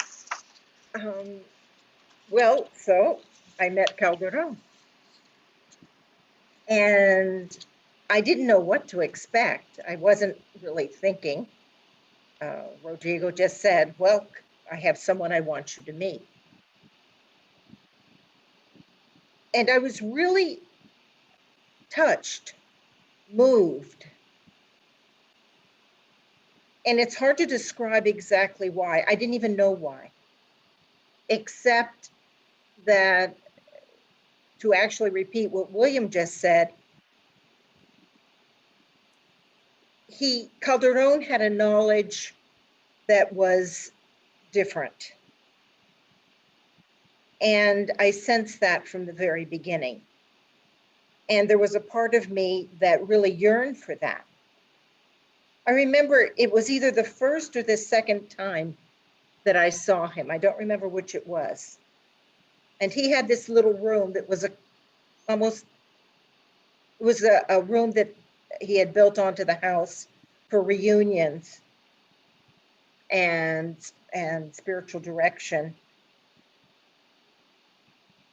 Well, so I met Calderon. And I didn't know what to expect. I wasn't really thinking. Rodrigo just said, well, I have someone I want you to meet. And I was really touched, moved. And it's hard to describe exactly why. I didn't even know why, except that, to actually repeat what William just said, Calderon had a knowledge that was different. And I sensed that from the very beginning. And there was a part of me that really yearned for that. I remember it was either the first or the second time that I saw him. I don't remember which it was. And he had this little room that was a room that he had built onto the house for reunions and spiritual direction.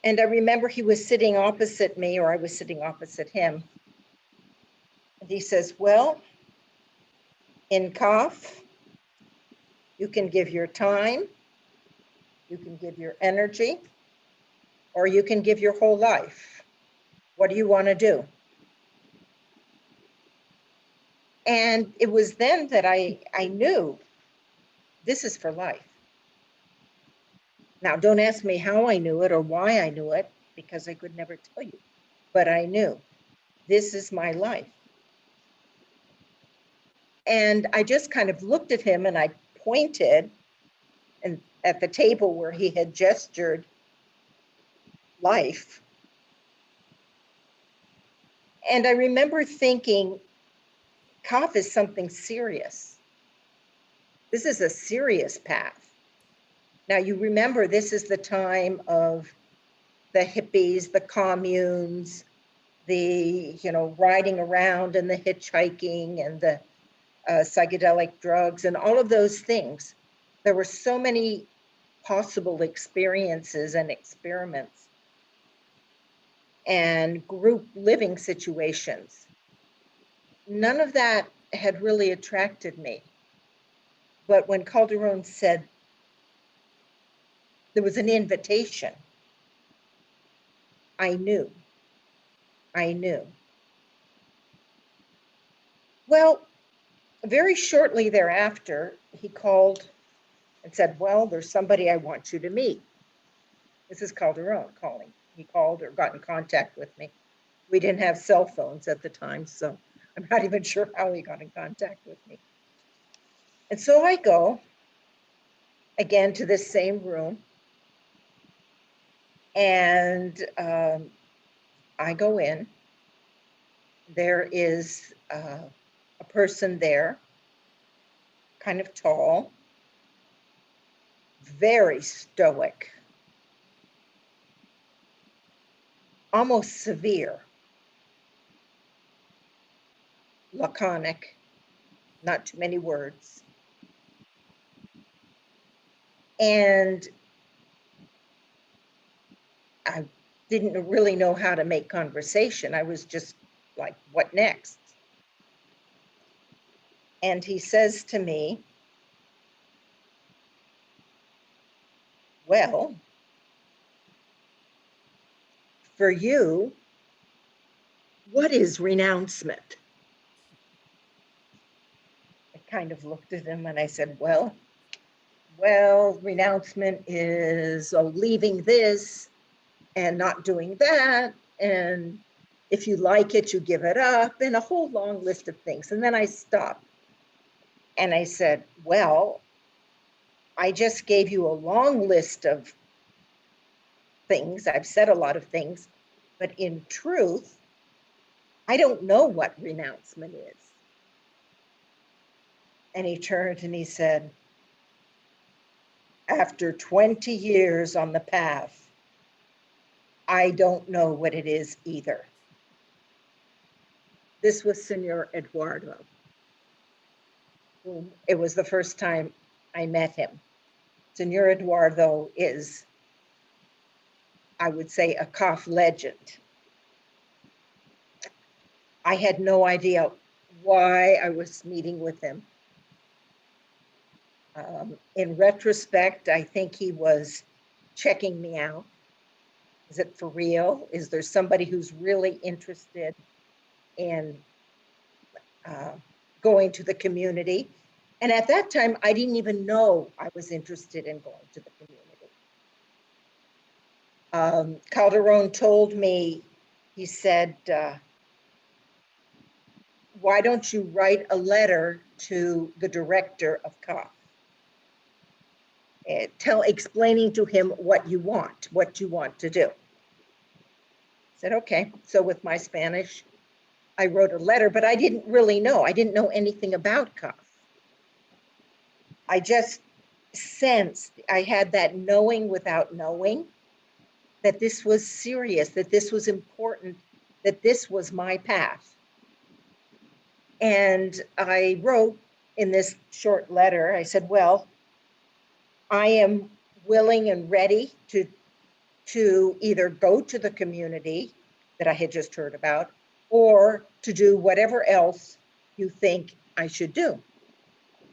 And I remember he was sitting opposite me, or I was sitting opposite him. And he says, well, in Cafh, you can give your time, you can give your energy, or you can give your whole life. What do you want to do? And it was then that I knew this is for life. Now, don't ask me how I knew it or why I knew it, because I could never tell you, but I knew this is my life. And I just kind of looked at him and I pointed and at the table where he had gestured life. And I remember thinking, Cafh is something serious. This is a serious path. Now, you remember this is the time of the hippies, the communes, the, riding around and the hitchhiking and the psychedelic drugs and all of those things. There were so many possible experiences and experiments and group living situations. None of that had really attracted me. But when Calderon said there was an invitation, I knew. Well, very shortly thereafter, he called and said, well, there's somebody I want you to meet. This is Calderon calling. He called or got in contact with me. We didn't have cell phones at the time, so I'm not even sure how he got in contact with me. And so I go again to this same room, and I go in. There is a person there, kind of tall, very stoic, almost severe, laconic, not too many words. And I didn't really know how to make conversation. I was just like, what next? And he says to me, well, for you, what is renouncement? I kind of looked at him and I said, well, renouncement is leaving this and not doing that. And if you like it, you give it up, and a whole long list of things. And then I stopped and I said, well, I just gave you a long list of things. I've said a lot of things, but in truth, I don't know what renouncement is. And he turned and he said, after 20 years on the path, I don't know what it is either. This was Senor Eduardo. It was the first time I met him. Senor Eduardo is, I would say, a Cafh legend. I had no idea why I was meeting with him. In retrospect, I think he was checking me out. Is it for real? Is there somebody who's really interested in going to the community? And at that time, I didn't even know I was interested in going to the community. Calderon told me, he said, why don't you write a letter to the director of Cafh? Explaining to him what you want to do. I said, okay. So with my Spanish, I wrote a letter, but I didn't really know. I didn't know anything about Cafh. I just sensed, I had that knowing without knowing that this was serious, that this was important, that this was my path. And I wrote in this short letter, I said, well, I am willing and ready to either go to the community that I had just heard about, or to do whatever else you think I should do.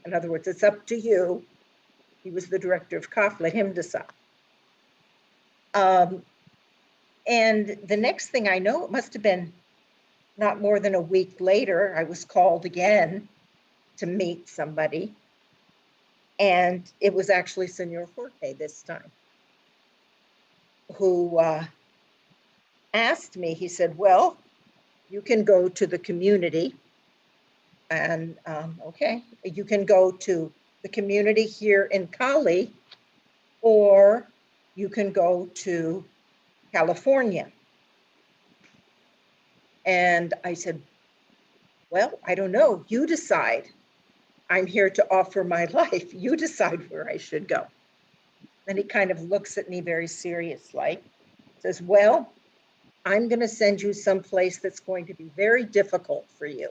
In other words, it's up to you. He was the director of Cafh, let him decide. And the next thing I know, it must have been not more than a week later, I was called again to meet somebody. And it was actually Senor Jorge this time, who asked me, he said, well, you can go to the community and okay, you can go to the community here in Cali, or you can go to California. And I said, well, I don't know, you decide. I'm here to offer my life. You decide where I should go. Then he kind of looks at me very serious-like, says, well, I'm going to send you someplace that's going to be very difficult for you.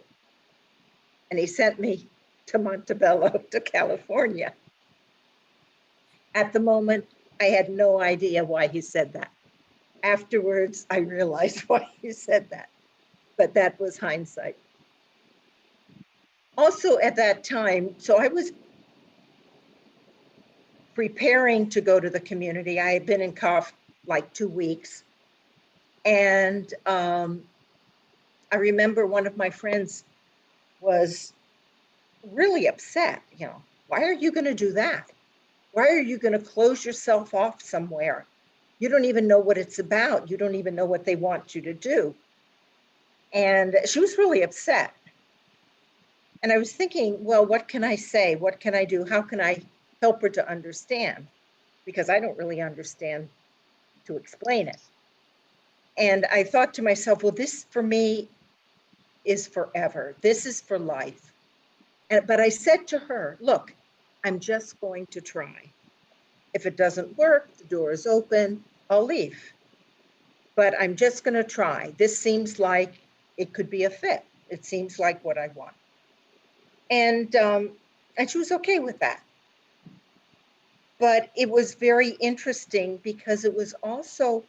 And he sent me to Montebello, to California. At the moment, I had no idea why he said that. Afterwards, I realized why he said that, but that was hindsight. Also at that time, so I was preparing to go to the community. I had been in Cafh like 2 weeks. And I remember one of my friends was really upset, you know, why are you going to do that? Why are you going to close yourself off somewhere? You don't even know what it's about. You don't even know what they want you to do. And she was really upset. And I was thinking, well, what can I say? What can I do? How can I help her to understand? Because I don't really understand to explain it. And I thought to myself, well, this for me is forever. This is for life. But I said to her, look, I'm just going to try. If it doesn't work, the door is open, I'll leave. But I'm just going to try. This seems like it could be a fit. It seems like what I want. And she was okay with that. But it was very interesting because it was also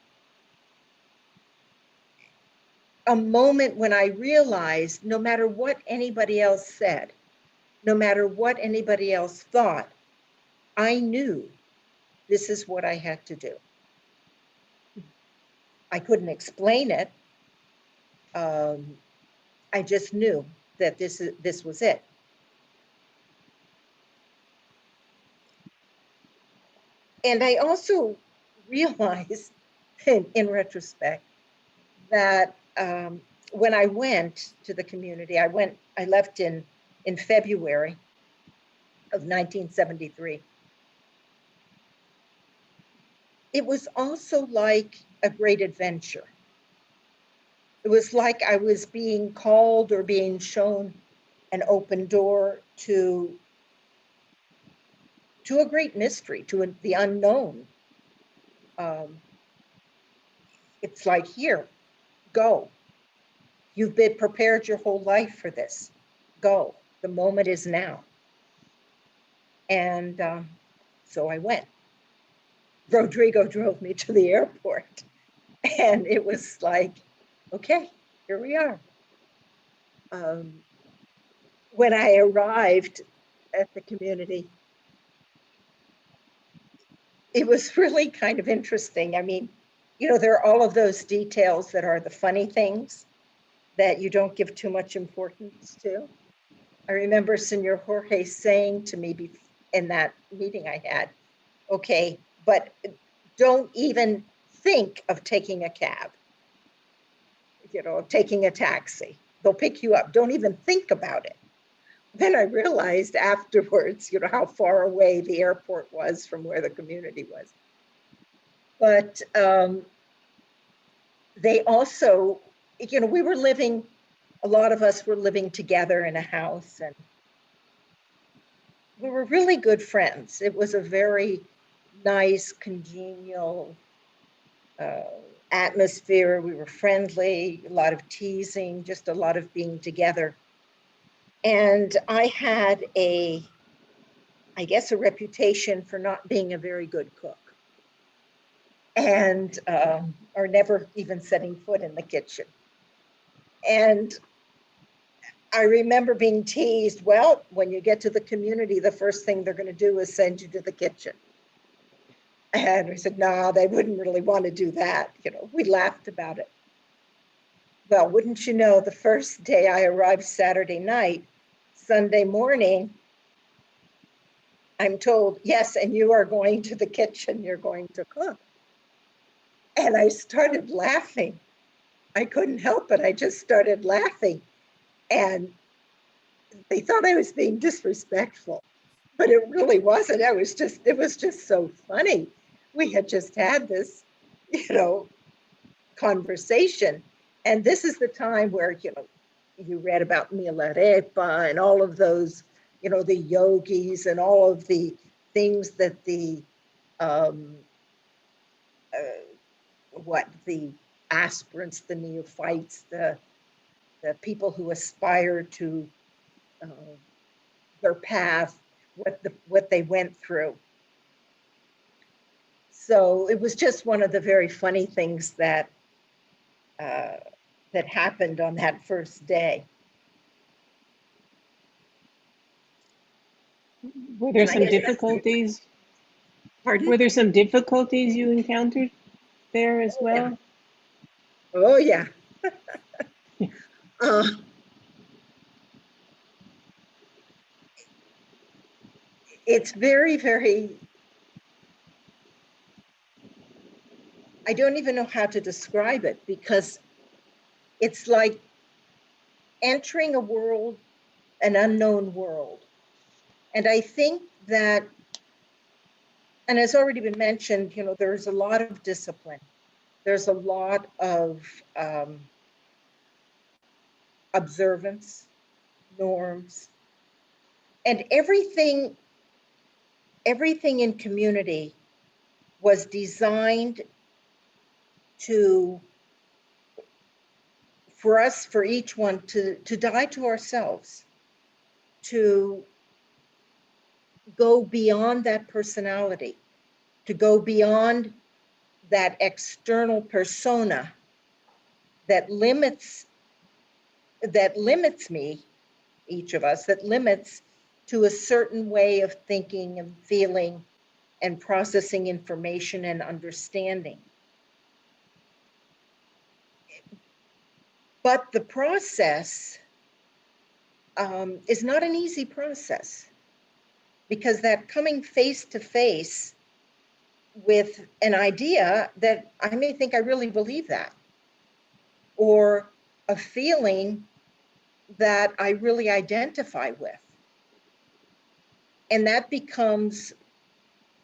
a moment when I realized no matter what anybody else said, no matter what anybody else thought, I knew this is what I had to do. I couldn't explain it, I just knew that this was it. And I also realized in retrospect that when I went to the community, I left in February of 1973. It was also like a great adventure. It was like I was being called or being shown an open door to a great mystery, to the unknown. It's like, here, go. You've been prepared your whole life for this. Go. The moment is now. And so I went. Rodrigo drove me to the airport. And it was like, okay, here we are. When I arrived at the community, it was really kind of interesting. I mean, you know, there are all of those details that are the funny things that you don't give too much importance to. I remember Senor Jorge saying to me in that meeting I had, okay, but don't even think of taking a cab, you know, taking a taxi. They'll pick you up. Don't even think about it. Then I realized afterwards, you know, how far away the airport was from where the community was. But they also, you know, we were living, a lot of us were living together in a house, and we were really good friends. It was a very nice, congenial atmosphere. We were friendly, a lot of teasing, just a lot of being together. And I had I guess, a reputation for not being a very good cook, and or never even setting foot in the kitchen. And I remember being teased, well, when you get to the community, the first thing they're going to do is send you to the kitchen. And we said, no, they wouldn't really want to do that. You know, we laughed about it. Well, wouldn't you know, the first day I arrived Saturday night, Sunday morning, I'm told, yes, and you are going to the kitchen, you're going to cook. And I started laughing. I couldn't help it. I just started laughing. And they thought I was being disrespectful, but it really wasn't. It was just so funny. We had just had this, you know, conversation. And this is the time where, you know, you read about Milarepa and all of those, you know, the yogis and all of the things that the aspirants, the neophytes, the people who aspire to their path, what they went through. So it was just one of the very funny things that that happened on that first day. Were there some difficulties? Pardon? Were there some difficulties you encountered there as well? Oh, yeah. It's very, very, I don't even know how to describe it, because it's like entering a world, an unknown world. And I think that, and as already been mentioned, you know, there's a lot of discipline. There's a lot of observance, norms, and everything in community was designed for us, for each one to die to ourselves, to go beyond that personality, to go beyond that external persona that limits me, each of us, that limits to a certain way of thinking and feeling and processing information and understanding. But the process is not an easy process, because that coming face to face with an idea that I may think I really believe that, or a feeling that I really identify with. And that becomes,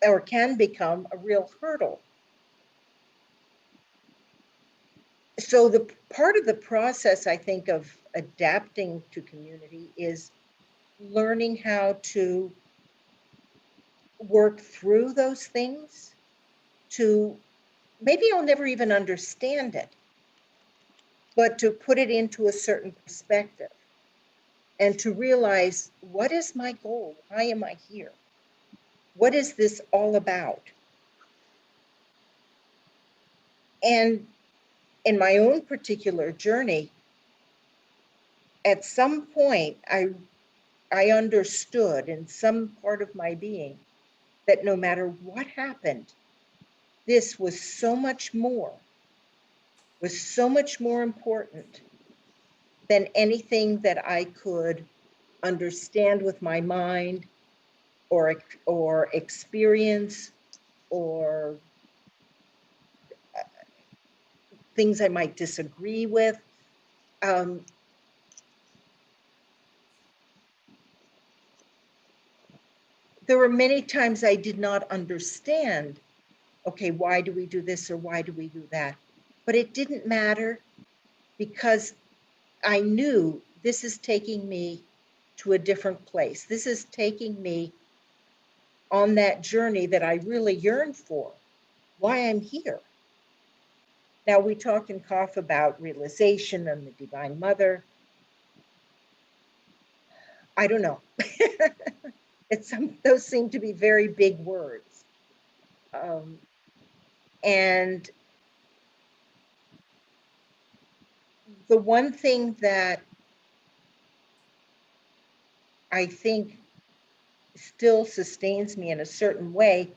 or can become, a real hurdle. So the part of the process, I think, of adapting to community is learning how to work through those things. To maybe I'll never even understand it, but to put it into a certain perspective and to realize, what is my goal? Why am I here? What is this all about? And in my own particular journey, at some point, I understood in some part of my being that no matter what happened, this was so much more important than anything that I could understand with my mind, or experience, or things I might disagree with. There were many times I did not understand, okay, why do we do this or why do we do that? But it didn't matter, because I knew this is taking me to a different place. This is taking me on that journey that I really yearn for, why I'm here. Now, we talked in Cafh about realization and the Divine Mother. I don't know. Those seem to be very big words. And the one thing that I think still sustains me in a certain way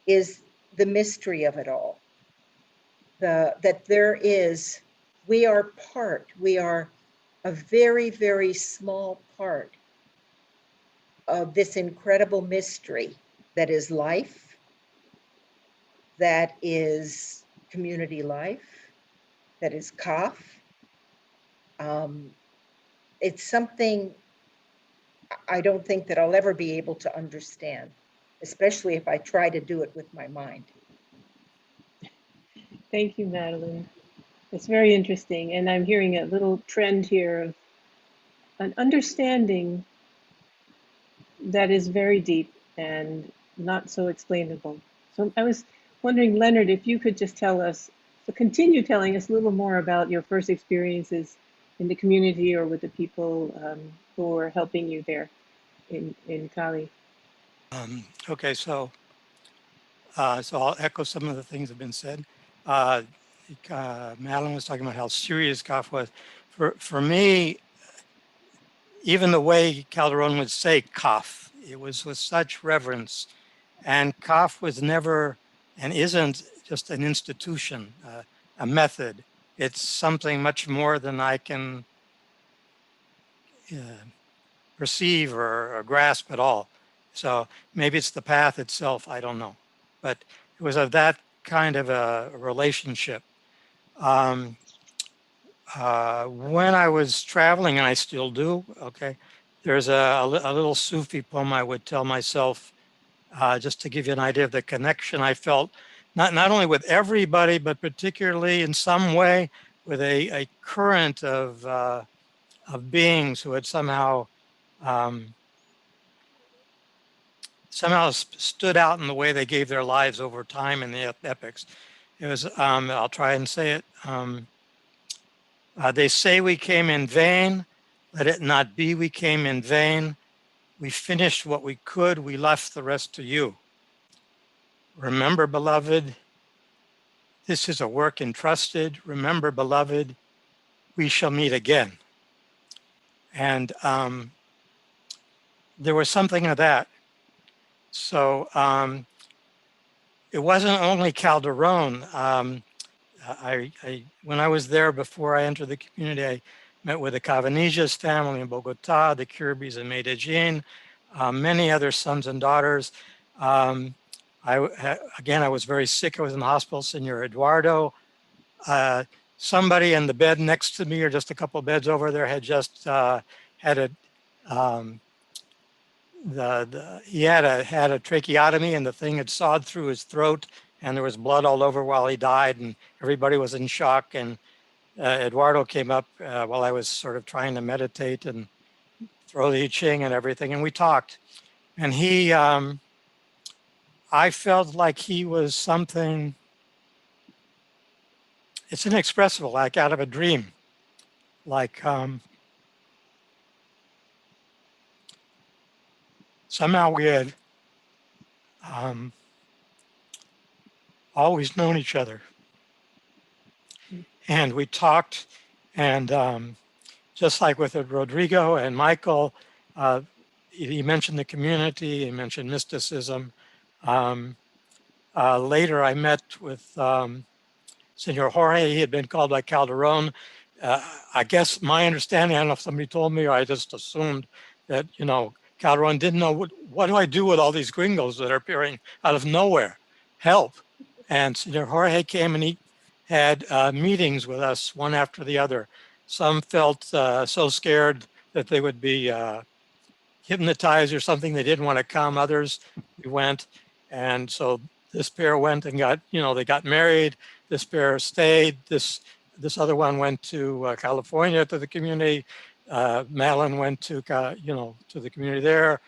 is the mystery of it all. That we are a very, very small part of this incredible mystery that is life, that is community life, that is Cafh. It's something I don't think that I'll ever be able to understand, especially if I try to do it with my mind. Thank you, Madeline. It's very interesting. And I'm hearing a little trend here of an understanding that is very deep and not so explainable. So I was wondering, Leonard, if you could just continue telling us a little more about your first experiences in the community or with the people who were helping you there in Cali. Okay, so I'll echo some of the things that have been said. Madeline was talking about how serious Cafh was. For me, even the way Calderon would say Cafh, it was with such reverence. And Cafh was never and isn't just an institution, a method. It's something much more than I can perceive or grasp at all. So maybe it's the path itself, I don't know. But it was of that kind of a relationship. When I was traveling, and I still do, okay, there's a little Sufi poem I would tell myself, just to give you an idea of the connection I felt, not only with everybody, but particularly in some way with a current of beings who had somehow stood out in the way they gave their lives over time in the epics. It was, I'll try and say it. They say we came in vain. Let it not be we came in vain. We finished what we could. We left the rest to you. Remember, beloved, this is a work entrusted. Remember, beloved, we shall meet again. And there was something of that. So it wasn't only Calderon. when I was there before I entered the community, I met with the Cavanijas family in Bogota, the Kirbys in Medellin, many other sons and daughters. Again, I was very sick. I was in the hospital, Senor Eduardo. Somebody in the bed next to me, or just a couple of beds over there, had just had a he had a tracheotomy, and the thing had sawed through his throat, and there was blood all over while he died, and everybody was in shock. And Eduardo came up while I was sort of trying to meditate and throw the I Ching and everything, and we talked. And he, I felt like he was something, it's inexpressible, like out of a dream. Like somehow we had always known each other. And we talked, and just like with Rodrigo and Michael, he mentioned the community, he mentioned mysticism. Later I met with Senor Jorge. He had been called by Calderon. I guess my understanding, I don't know if somebody told me or I just assumed that, you know, Calderon didn't know what do I do with all these gringos that are appearing out of nowhere? Help. And Senor Jorge came and he had meetings with us one after the other. Some felt so scared that they would be hypnotized or something. They didn't want to come. Others, we went. And so this pair went and got, you know, they got married. This pair stayed. This other one went to California to the community. Madeline went to, you know, to the community there.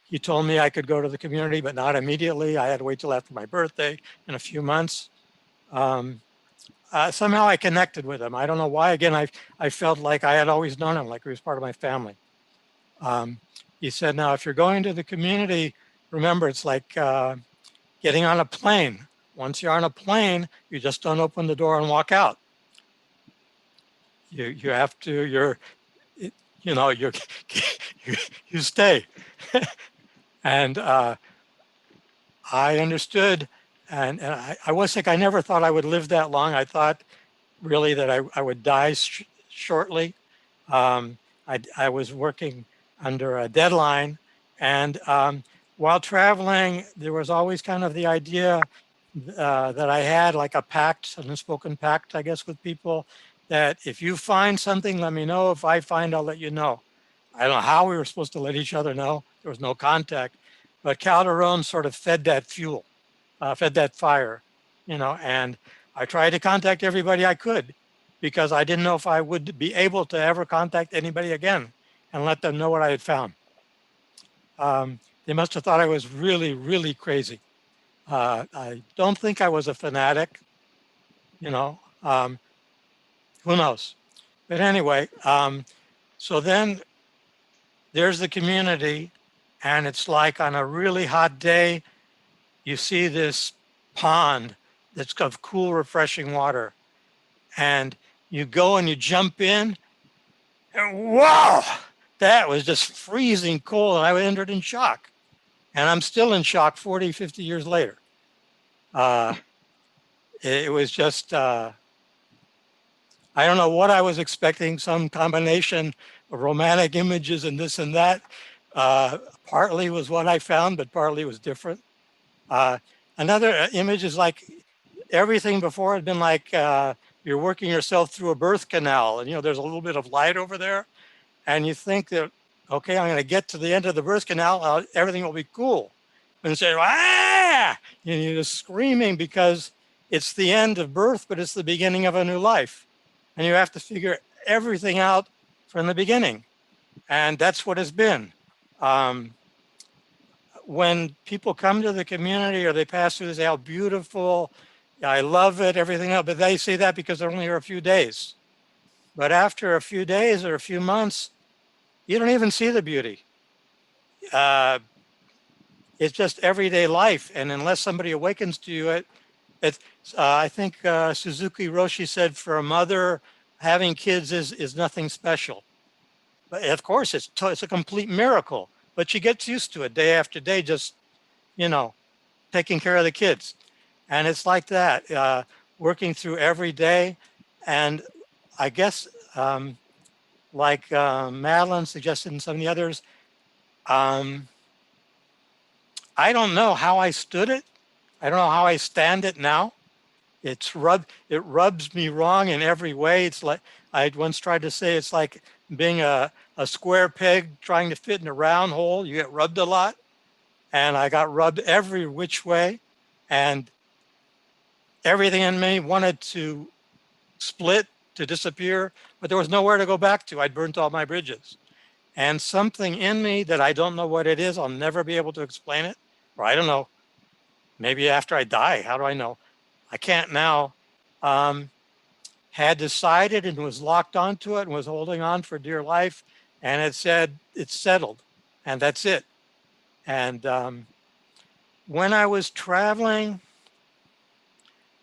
He told me I could go to the community, but not immediately. I had to wait till after my birthday in a few months. Somehow I connected with him. I don't know why. Again, I felt like I had always known him, like he was part of my family. He said, now, if you're going to the community, remember, it's like getting on a plane. Once you're on a plane, you just don't open the door and walk out. You have to, you know, you stay. And I understood, and I was sick. I never thought I would live that long. I thought really that I would die shortly. I was working under a deadline, and while traveling, there was always kind of the idea that I had like a pact, an unspoken pact, I guess, with people, that if you find something, let me know. If I find, I'll let you know. I don't know how we were supposed to let each other know. There was no contact, but Calderon sort of fed that fuel, fed that fire, you know, and I tried to contact everybody I could because I didn't know if I would be able to ever contact anybody again and let them know what I had found. They must have thought I was really, really crazy. I don't think I was a fanatic, you know, who knows? But anyway, so then there's the community, and it's like on a really hot day, you see this pond that's of cool, refreshing water. And you go and you jump in, and wow, that was just freezing cold. And I entered in shock. And I'm still in shock 40, 50 years later. It was just, I don't know what I was expecting, some combination of romantic images and this and that. Partly was what I found, but partly was different. Another image is like everything before had been like you're working yourself through a birth canal, and you know there's a little bit of light over there, and you think that, okay, I'm going to get to the end of the birth canal, everything will be cool. And you say, ah! And you're just screaming because it's the end of birth, but it's the beginning of a new life. And you have to figure everything out from the beginning. And that's what it's been. When people come to the community or they pass through, they say, how beautiful, I love it, everything else. But they say that because they're only here a few days. But after a few days or a few months, you don't even see the beauty. It's just everyday life. And unless somebody awakens to you, I think Suzuki Roshi said, for a mother, having kids is nothing special. But of course, it's a complete miracle. But she gets used to it day after day, just, you know, taking care of the kids. And it's like that. working through every day. And I guess, like Madeline suggested and some of the others, I don't know how I stood it. I don't know how I stand it now. It rubs me wrong in every way. It's like, I once tried to say, it's like being a square peg trying to fit in a round hole. You get rubbed a lot. And I got rubbed every which way. And everything in me wanted to split, to disappear, but there was nowhere to go back to. I'd burnt all my bridges. And something in me that I don't know what it is, I'll never be able to explain it. Or I don't know, maybe after I die, how do I know? I can't now. Had decided and was locked onto it and was holding on for dear life. And it said, it's settled. And that's it. And when I was traveling,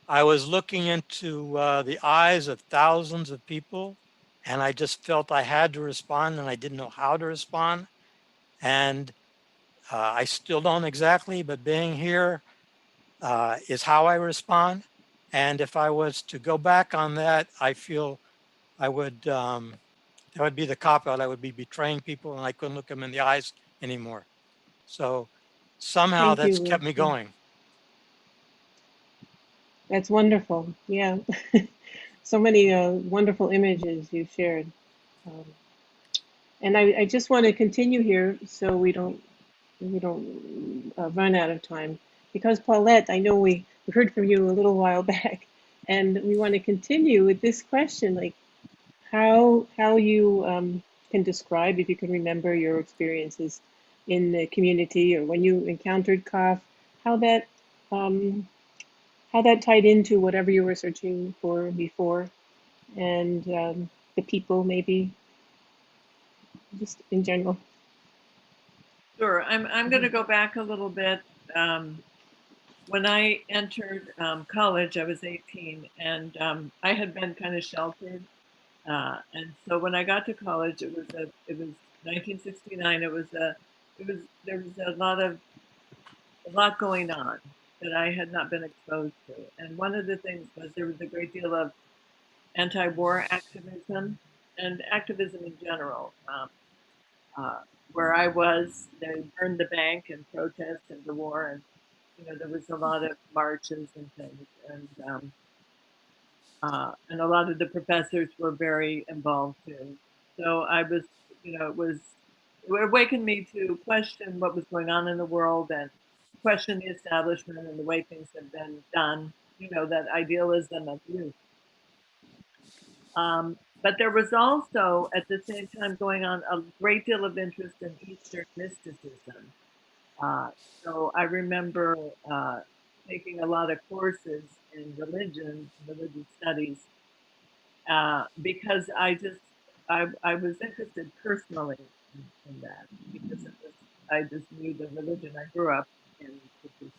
I was looking into the eyes of thousands of people, and I just felt I had to respond, and I didn't know how to respond. And I still don't exactly, but being here is how I respond. And if I was to go back on that, I feel I would, that would be the cop-out. I would be betraying people, and I couldn't look them in the eyes anymore. So somehow Thank that's you. kept me going. That's wonderful. Yeah. So many wonderful images you shared. Um, and I just want to continue here so we don't run out of time. Because Paulette, I know we heard from you a little while back, and we want to continue with this question, like how you can describe, if you can remember your experiences in the community or when you encountered Cafh, how that um, how that tied into whatever you were searching for before, and the people maybe, just in general. Sure. I'm going to go back a little bit. When I entered college, I was 18, and I had been kind of sheltered. And so when I got to college, it was 1969. There was a lot going on that I had not been exposed to. And one of the things was there was a great deal of anti-war activism and activism in general. Uh, where I was, they burned the bank and protest of the war, and there was a lot of marches and things, and a lot of the professors were very involved too. So I was, it awakened me to question what was going on in the world and question the establishment and the way things have been done. That idealism of youth. But there was also, at the same time, going on a great deal of interest in Eastern mysticism. Uh, so I remember taking a lot of courses in religious studies, because I was interested personally in that, because I just knew the religion I grew up in, which is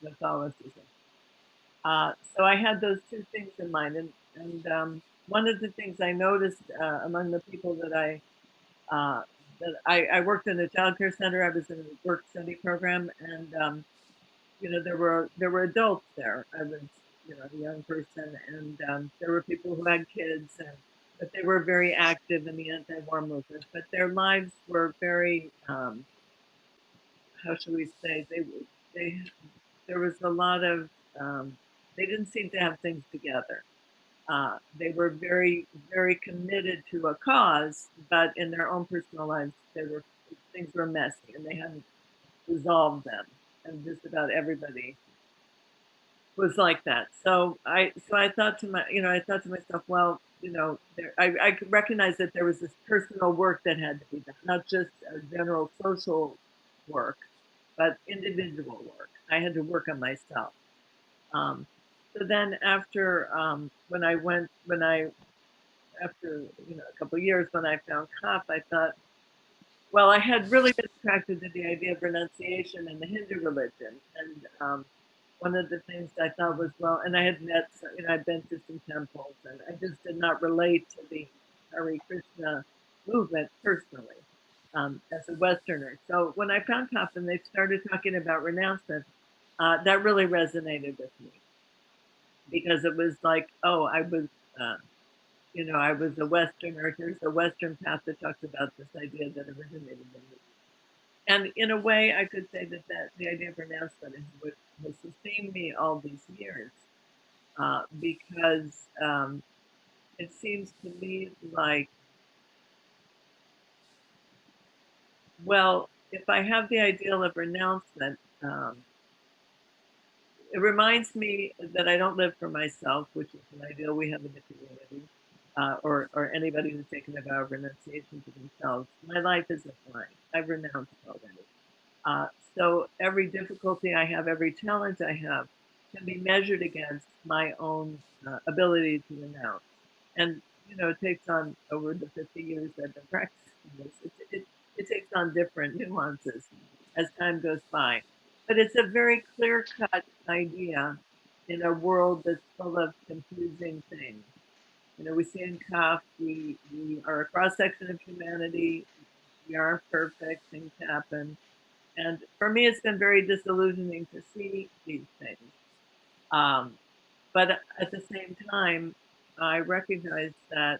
Catholicism. So I had those two things in mind, and one of the things I noticed among the people I worked in a child care center. I was in a work study program, and there were adults there. I was a young person, and there were people who had kids, but they were very active in the anti-war movement. But their lives were very, how should we say, they there was a lot of, they didn't seem to have things together. They were very, very committed to a cause, but in their own personal lives, things were messy, and they hadn't resolved them. And just about everybody was like that. So I thought to myself, well, I could recognize that there was this personal work that had to be done, not just a general social work, but individual work. I had to work on myself. So then after after a couple of years, when I found Cafh, I thought, well, I had really been attracted to the idea of renunciation in the Hindu religion, and one of the things I thought was, well, and I had met, I'd been to some temples, and I just did not relate to the Hare Krishna movement personally, as a Westerner. So when I found Cafh and they started talking about renouncement, that really resonated with me. because it was like, oh, I was, you know, I was a Westerner. Here's a Western path that talks about this idea that originated in the. And in a way, I could say that, the idea of renouncement is what has sustained me all these years, because it seems to me like, well, if I have the ideal of renouncement, it reminds me that I don't live for myself, which is an ideal we have in the community, or anybody who's taken a vow of renunciation to themselves. My life isn't mine. I've renounced already. So every difficulty I have, every challenge I have, can be measured against my own ability to renounce. And you know, it takes on, over the 50 years I've been practicing this, it takes on different nuances as time goes by. But it's a very clear-cut idea in a world that's full of confusing things. You know, we see in Cafh, we are a cross-section of humanity. We aren't perfect, things happen. And for me, it's been very disillusioning to see these things. But at the same time, I recognize that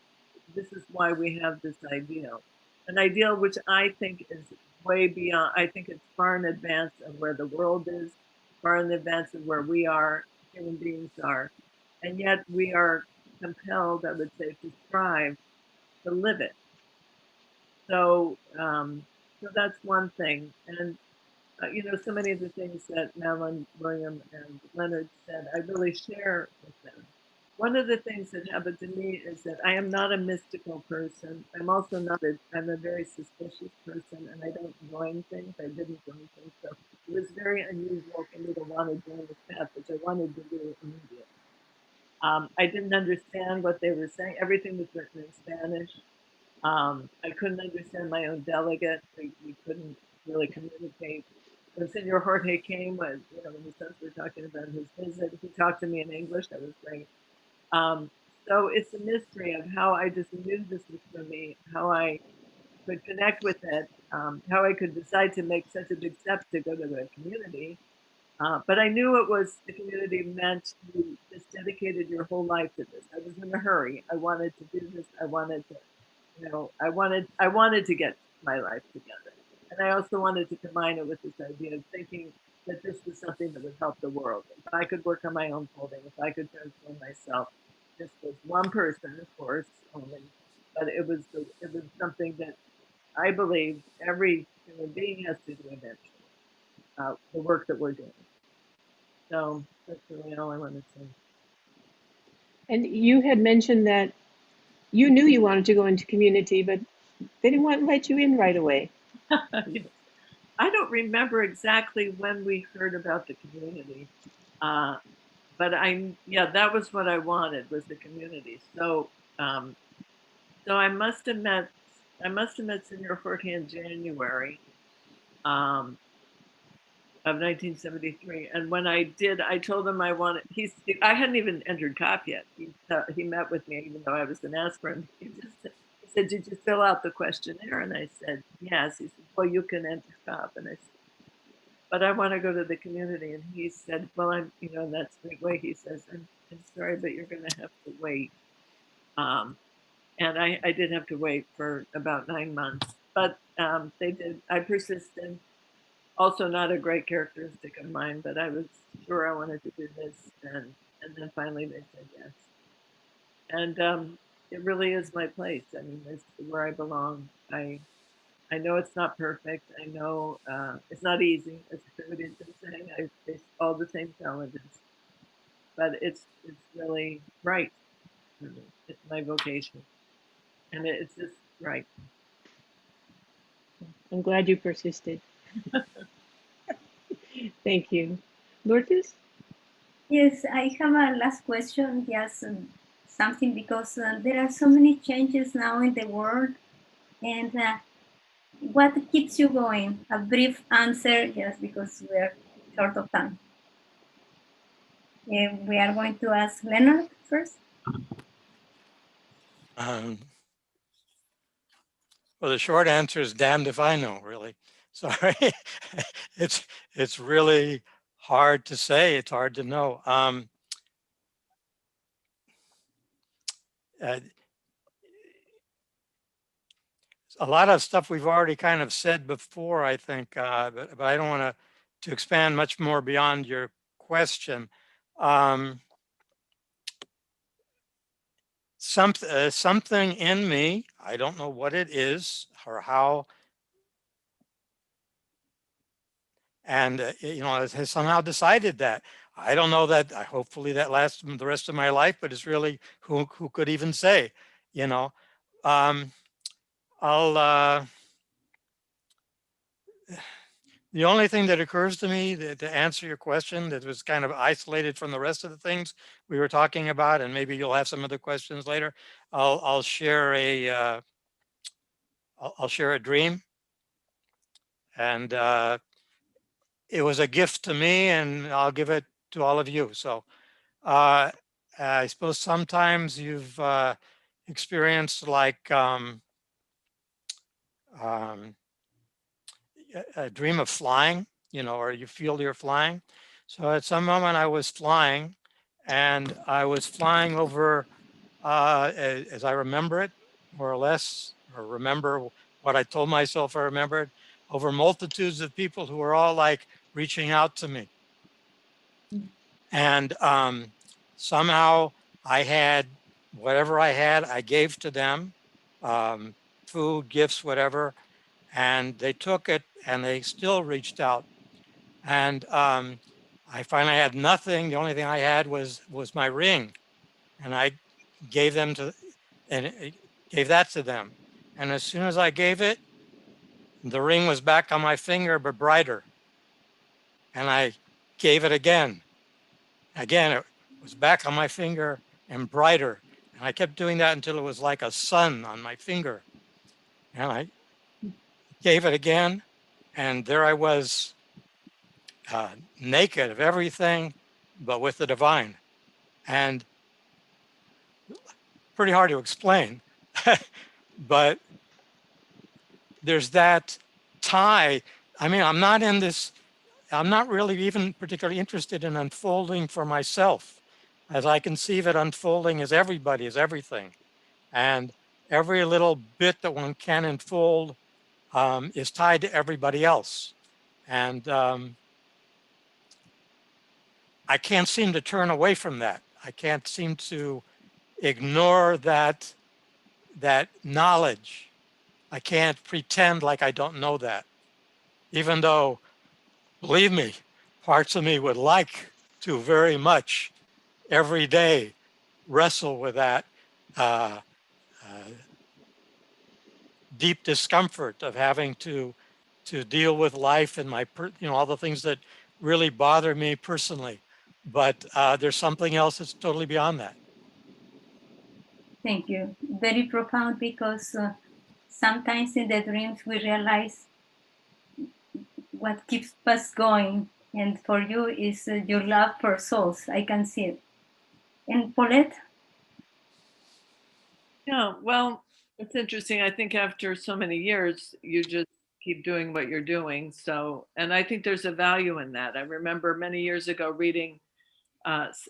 this is why we have this ideal. An ideal which I think is way beyond, I think it's far in advance of where the world is, far in advance of where we are, human beings are. And yet we are compelled, I would say, to strive to live it. So, so that's one thing. And, you know, so many of the things that Madeline, William, and Leonard said, I really share with them. One of the things that happened to me is that I am not a mystical person. I'm also not I'm a very suspicious person, and I don't join things. I didn't join things. So it was very unusual for me to want to join this path, which I wanted to do immediately. I didn't understand what they were saying. Everything was written in Spanish. I couldn't understand my own delegate. We couldn't really communicate. When Senor Jorge came, when, you know, when the sons were talking about his visit, he talked to me in English. That was great. So it's a mystery of how I just knew this was for me, how I could connect with it, how I could decide to make such a big step to go to the community. But I knew it was, the community meant you just dedicated your whole life to this. I was in a hurry. I wanted to do this. I wanted to, you know, I wanted to get my life together. And I also wanted to combine it with this idea of thinking that this was something that would help the world. If I could work on my own folding, if I could transform myself, this was one person, of course, only, but it was something that I believe every human being has to do eventually, the work that we're doing. So that's really all I want to say. And you had mentioned that you knew you wanted to go into community, but they didn't want to let you in right away. Yes. I don't remember exactly when we heard about the community, but yeah, that was what I wanted, was the community. So, so I must have met Senor Jorge in January of 1973, and when I did, I told him I wanted. I hadn't even entered Cafh yet. He met with me, even though I was going to ask for him. He said, "Did you fill out the questionnaire?" And I said, "Yes." He said, "Well, you can enter Cafh." And I said, "But I want to go to the community." And he said, "Well, you know, that's the way." He says, I'm sorry, but you're going to have to wait." And I did have to wait for about 9 months, but they did. I persisted. Also not a great characteristic of mine, but I was sure I wanted to do this. And then finally they said yes. And it really is my place. I mean, it's where I belong. I know it's not perfect. I know it's not easy, as everybody's been saying. I face all the same challenges, but it's really right. It's my vocation, and it's just right. I'm glad you persisted. Thank you. Lourdes? Yes, I have a last question. Yes, something, because there are so many changes now in the world, and what keeps you going? A brief answer, yes, because we are short of time. We are going to ask Leonard first. Well, the short answer is damned if I know, really. Sorry. It's really hard to say. It's hard to know. a lot of stuff we've already kind of said before, I think, but I don't want to expand much more beyond your question. Something in me, I don't know what it is or how, and you know, has somehow decided that. I don't know that. Hopefully that lasts the rest of my life, but it's really who could even say, you know. I'll. The only thing that occurs to me to answer your question that was kind of isolated from the rest of the things we were talking about, and maybe you'll have some other questions later. I'll share a I'll share a dream, and it was a gift to me, and I'll give it to all of you. So I suppose sometimes you've experienced like a dream of flying, you know, or you feel you're flying. So at some moment I was flying, and I was flying over, as I remember it, more or less, or remember what I told myself I remembered, over multitudes of people who were all like reaching out to me. And somehow I had whatever I had, I gave to them, food, gifts, whatever, and they took it and they still reached out. And I finally had nothing. The only thing I had was my ring, and I gave them to, and gave that to them. And as soon as I gave it, the ring was back on my finger, but brighter. And I gave it again. Again, it was back on my finger and brighter. And I kept doing that until it was like a sun on my finger. And I gave it again, and there I was, naked of everything, but with the divine. And pretty hard to explain, but there's that tie. I mean, I'm not really even particularly interested in unfolding for myself. As I conceive it, unfolding is everybody, is everything. And every little bit that one can unfold is tied to everybody else. And I can't seem to turn away from that. I can't seem to ignore that knowledge. I can't pretend like I don't know that, even though, believe me, parts of me would like to very much every day wrestle with that deep discomfort of having to deal with life and my, you know, all the things that really bother me personally. But there's something else that's totally beyond that. Thank you. Very profound, because sometimes in the dreams we realize what keeps us going. And for you is your love for souls. I can see it. And Paulette? Yeah, well, it's interesting. I think after so many years, you just keep doing what you're doing. So, and I think there's a value in that. I remember many years ago reading,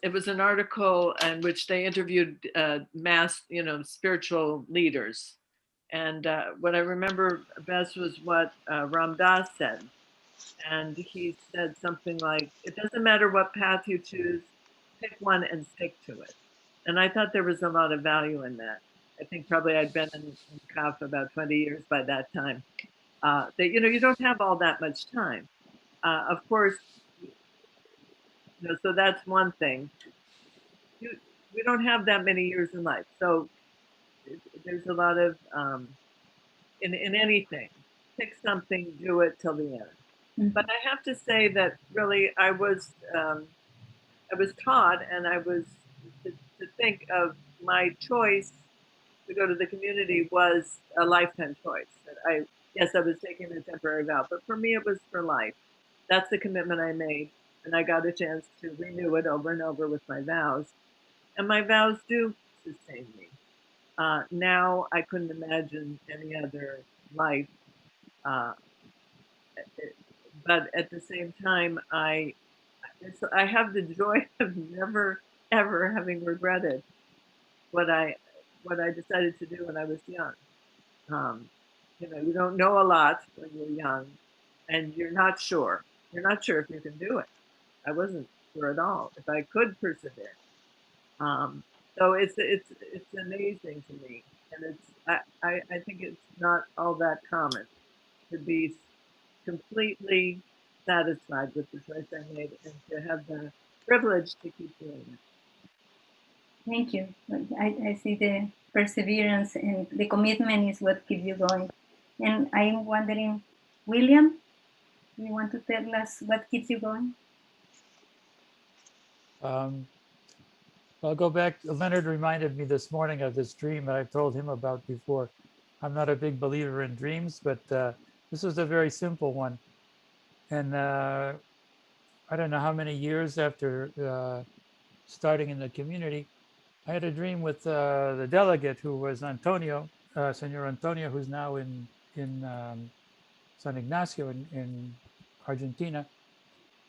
it was an article in which they interviewed mass, you know, spiritual leaders. And what I remember best was what Ram Dass said. And he said something like, it doesn't matter what path you choose, pick one and stick to it. And I thought there was a lot of value in that. I think probably I'd been in Cafh about 20 years by that time. That, you know, you don't have all that much time. Of course, you know, so that's one thing. We don't have that many years in life. So there's a lot of, in anything, pick something, do it till the end. Mm-hmm. But I have to say that really I was taught, and I was to think of my choice to go to the community was a lifetime choice. That yes, I was taking a temporary vow, but for me it was for life. That's the commitment I made, and I got a chance to renew it over and over with my vows, and my vows do sustain me. Now I couldn't imagine any other life, but at the same time, I have the joy of never ever having regretted what I what I decided to do when I was young. You know, you don't know a lot when you're young, and you're not sure. You're not sure if you can do it. I wasn't sure at all if I could persevere. So it's amazing to me, and I think it's not all that common to be completely satisfied with the choice I made and to have the privilege to keep doing it. Thank you. I see the perseverance and the commitment is what keeps you going. And I'm wondering, William, do you want to tell us what keeps you going? I'll go back. Leonard reminded me this morning of this dream that I've told him about before. I'm not a big believer in dreams, but this was a very simple one. And I don't know how many years after starting in the community, I had a dream with the delegate who was Antonio, Senor Antonio, who's now in San Ignacio in Argentina.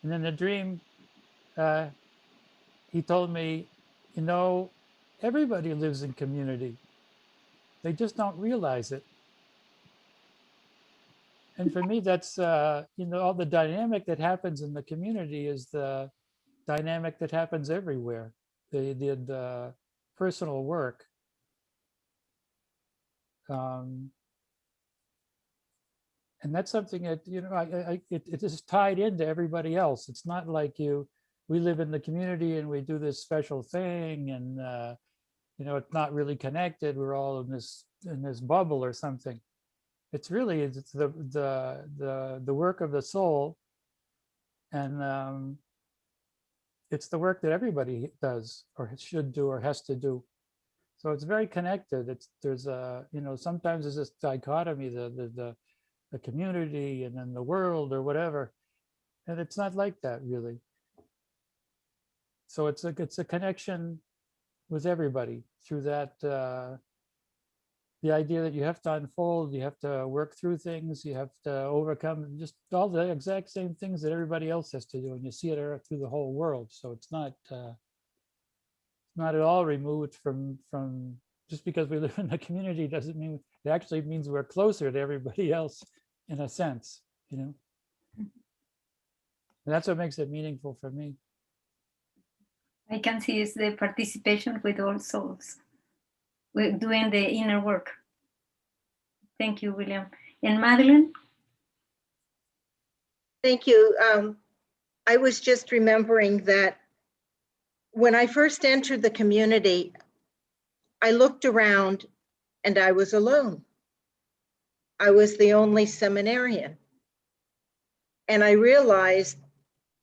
And in the dream, he told me, you know, everybody lives in community. They just don't realize it. And for me, that's, you know, all the dynamic that happens in the community is the dynamic that happens everywhere. The personal work. And that's something that, you know, it is tied into everybody else. It's not like we live in the community and we do this special thing and, you know, it's not really connected. We're all in this bubble or something. It's really, it's the work of the soul, and it's the work that everybody does or should do or has to do. So it's very connected. There's a, you know, sometimes there's this dichotomy, the community and then the world or whatever, and it's not like that really. So it's a connection with everybody through that. The idea that you have to unfold, you have to work through things, you have to overcome just all the exact same things that everybody else has to do, and you see it through the whole world. So it's not at all removed from just because we live in the community doesn't mean, it actually means we're closer to everybody else in a sense, you know. And that's what makes it meaningful for me. I can see is the participation with all souls. We're doing the inner work. Thank you, William. And Madeline? Thank you. I was just remembering that when I first entered the community, I looked around and I was alone. I was the only seminarian. And I realized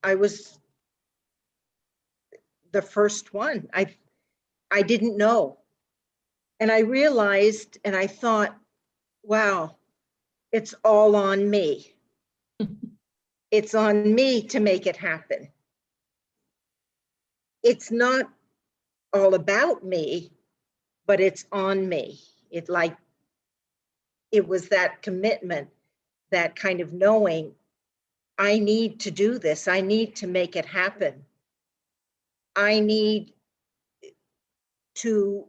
I was the first one. I didn't know. And I realized and I thought, wow, it's all on me. It's on me to make it happen. It's not all about me, but it's on me. It was that commitment, that kind of knowing, I need to do this. I need to make it happen. I need to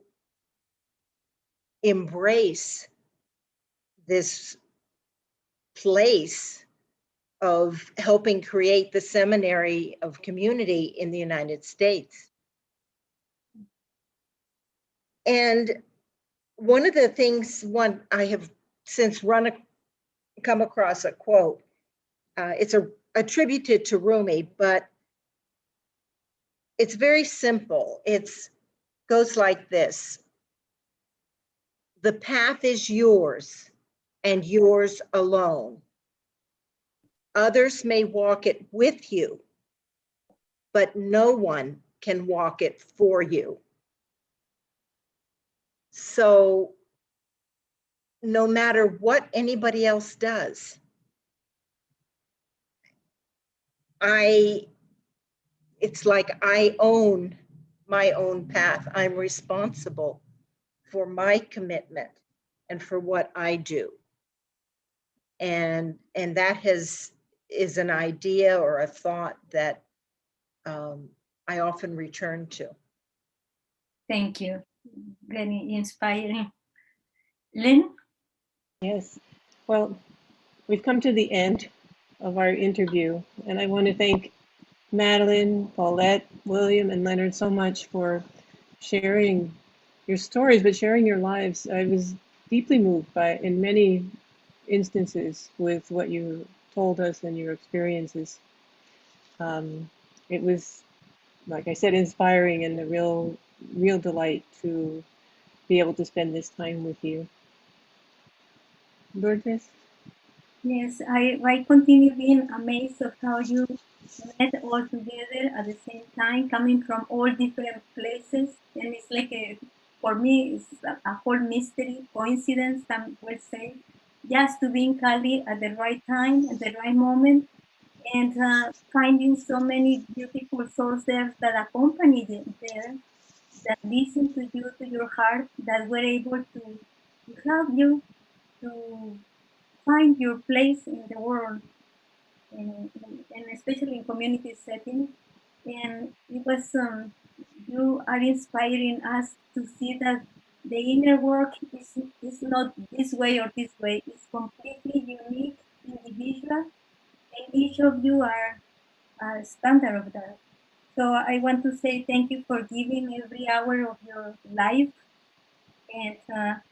embrace this place of helping create the seminary of community in the United States. And one of the things, I have since come across a quote. It's attributed to Rumi, but it's very simple. It goes like this: the path is yours and yours alone. Others may walk it with you, but no one can walk it for you. So no matter what anybody else does, it's like I own my own path. I'm responsible for my commitment and for what I do. And that is an idea or a thought that I often return to. Thank you. very inspiring. Lynn? Yes. Well, we've come to the end of our interview, and I want to thank Madeline, Paulette, William, and Leonard so much for sharing your stories, but sharing your lives. I was deeply moved by, in many instances, with what you told us and your experiences. It was, like I said, inspiring and a real delight to be able to spend this time with you. Lourdes? Yes, I continue being amazed of how you met all together at the same time, coming from all different places. And it's like for me, it's a whole mystery, coincidence, some will say, just to be in Cali at the right time, at the right moment, and finding so many beautiful souls there that accompany you there, that listen to you, to your heart, that were able to help you to find your place in the world, and especially in community setting. And it was, you are inspiring us to see that the inner work is not this way or this way. It's completely unique, individual, and each of you are a standard of that. So I want to say thank you for giving every hour of your life and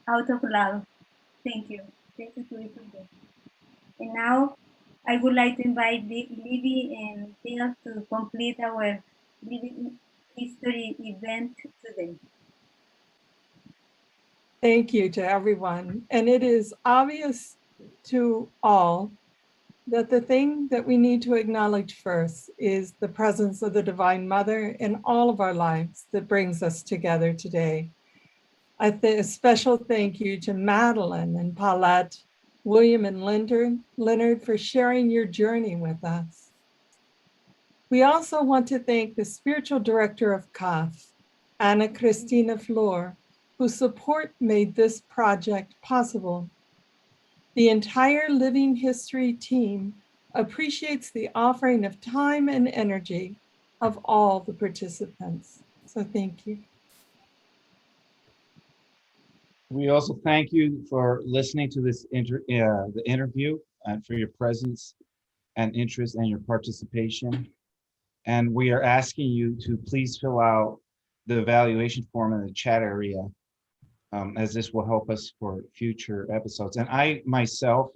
out of love. Thank you. Thank you to each of you. And now I would like to invite Libby and Phil to complete our Living History event today. Thank you to everyone. And it is obvious to all that the thing that we need to acknowledge first is the presence of the Divine Mother in all of our lives that brings us together today. A special thank you to Madeline and Paulette, William and Leonard for sharing your journey with us. We also want to thank the spiritual director of Cafh, Ana Cristina Flor, whose support made this project possible. The entire Living History team appreciates the offering of time and energy of all the participants. So thank you. We also thank you for listening to this the interview and for your presence and interest and your participation. And we are asking you to please fill out the evaluation form in the chat area, as this will help us for future episodes. And I myself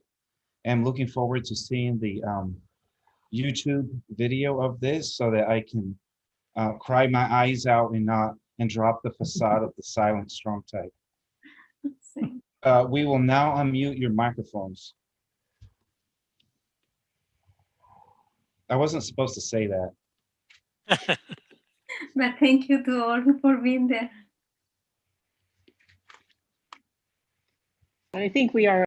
am looking forward to seeing the YouTube video of this so that I can cry my eyes out and drop the facade of the silent strong type. We will now unmute your microphones. I wasn't supposed to say that. But thank you to all for being there. I think we are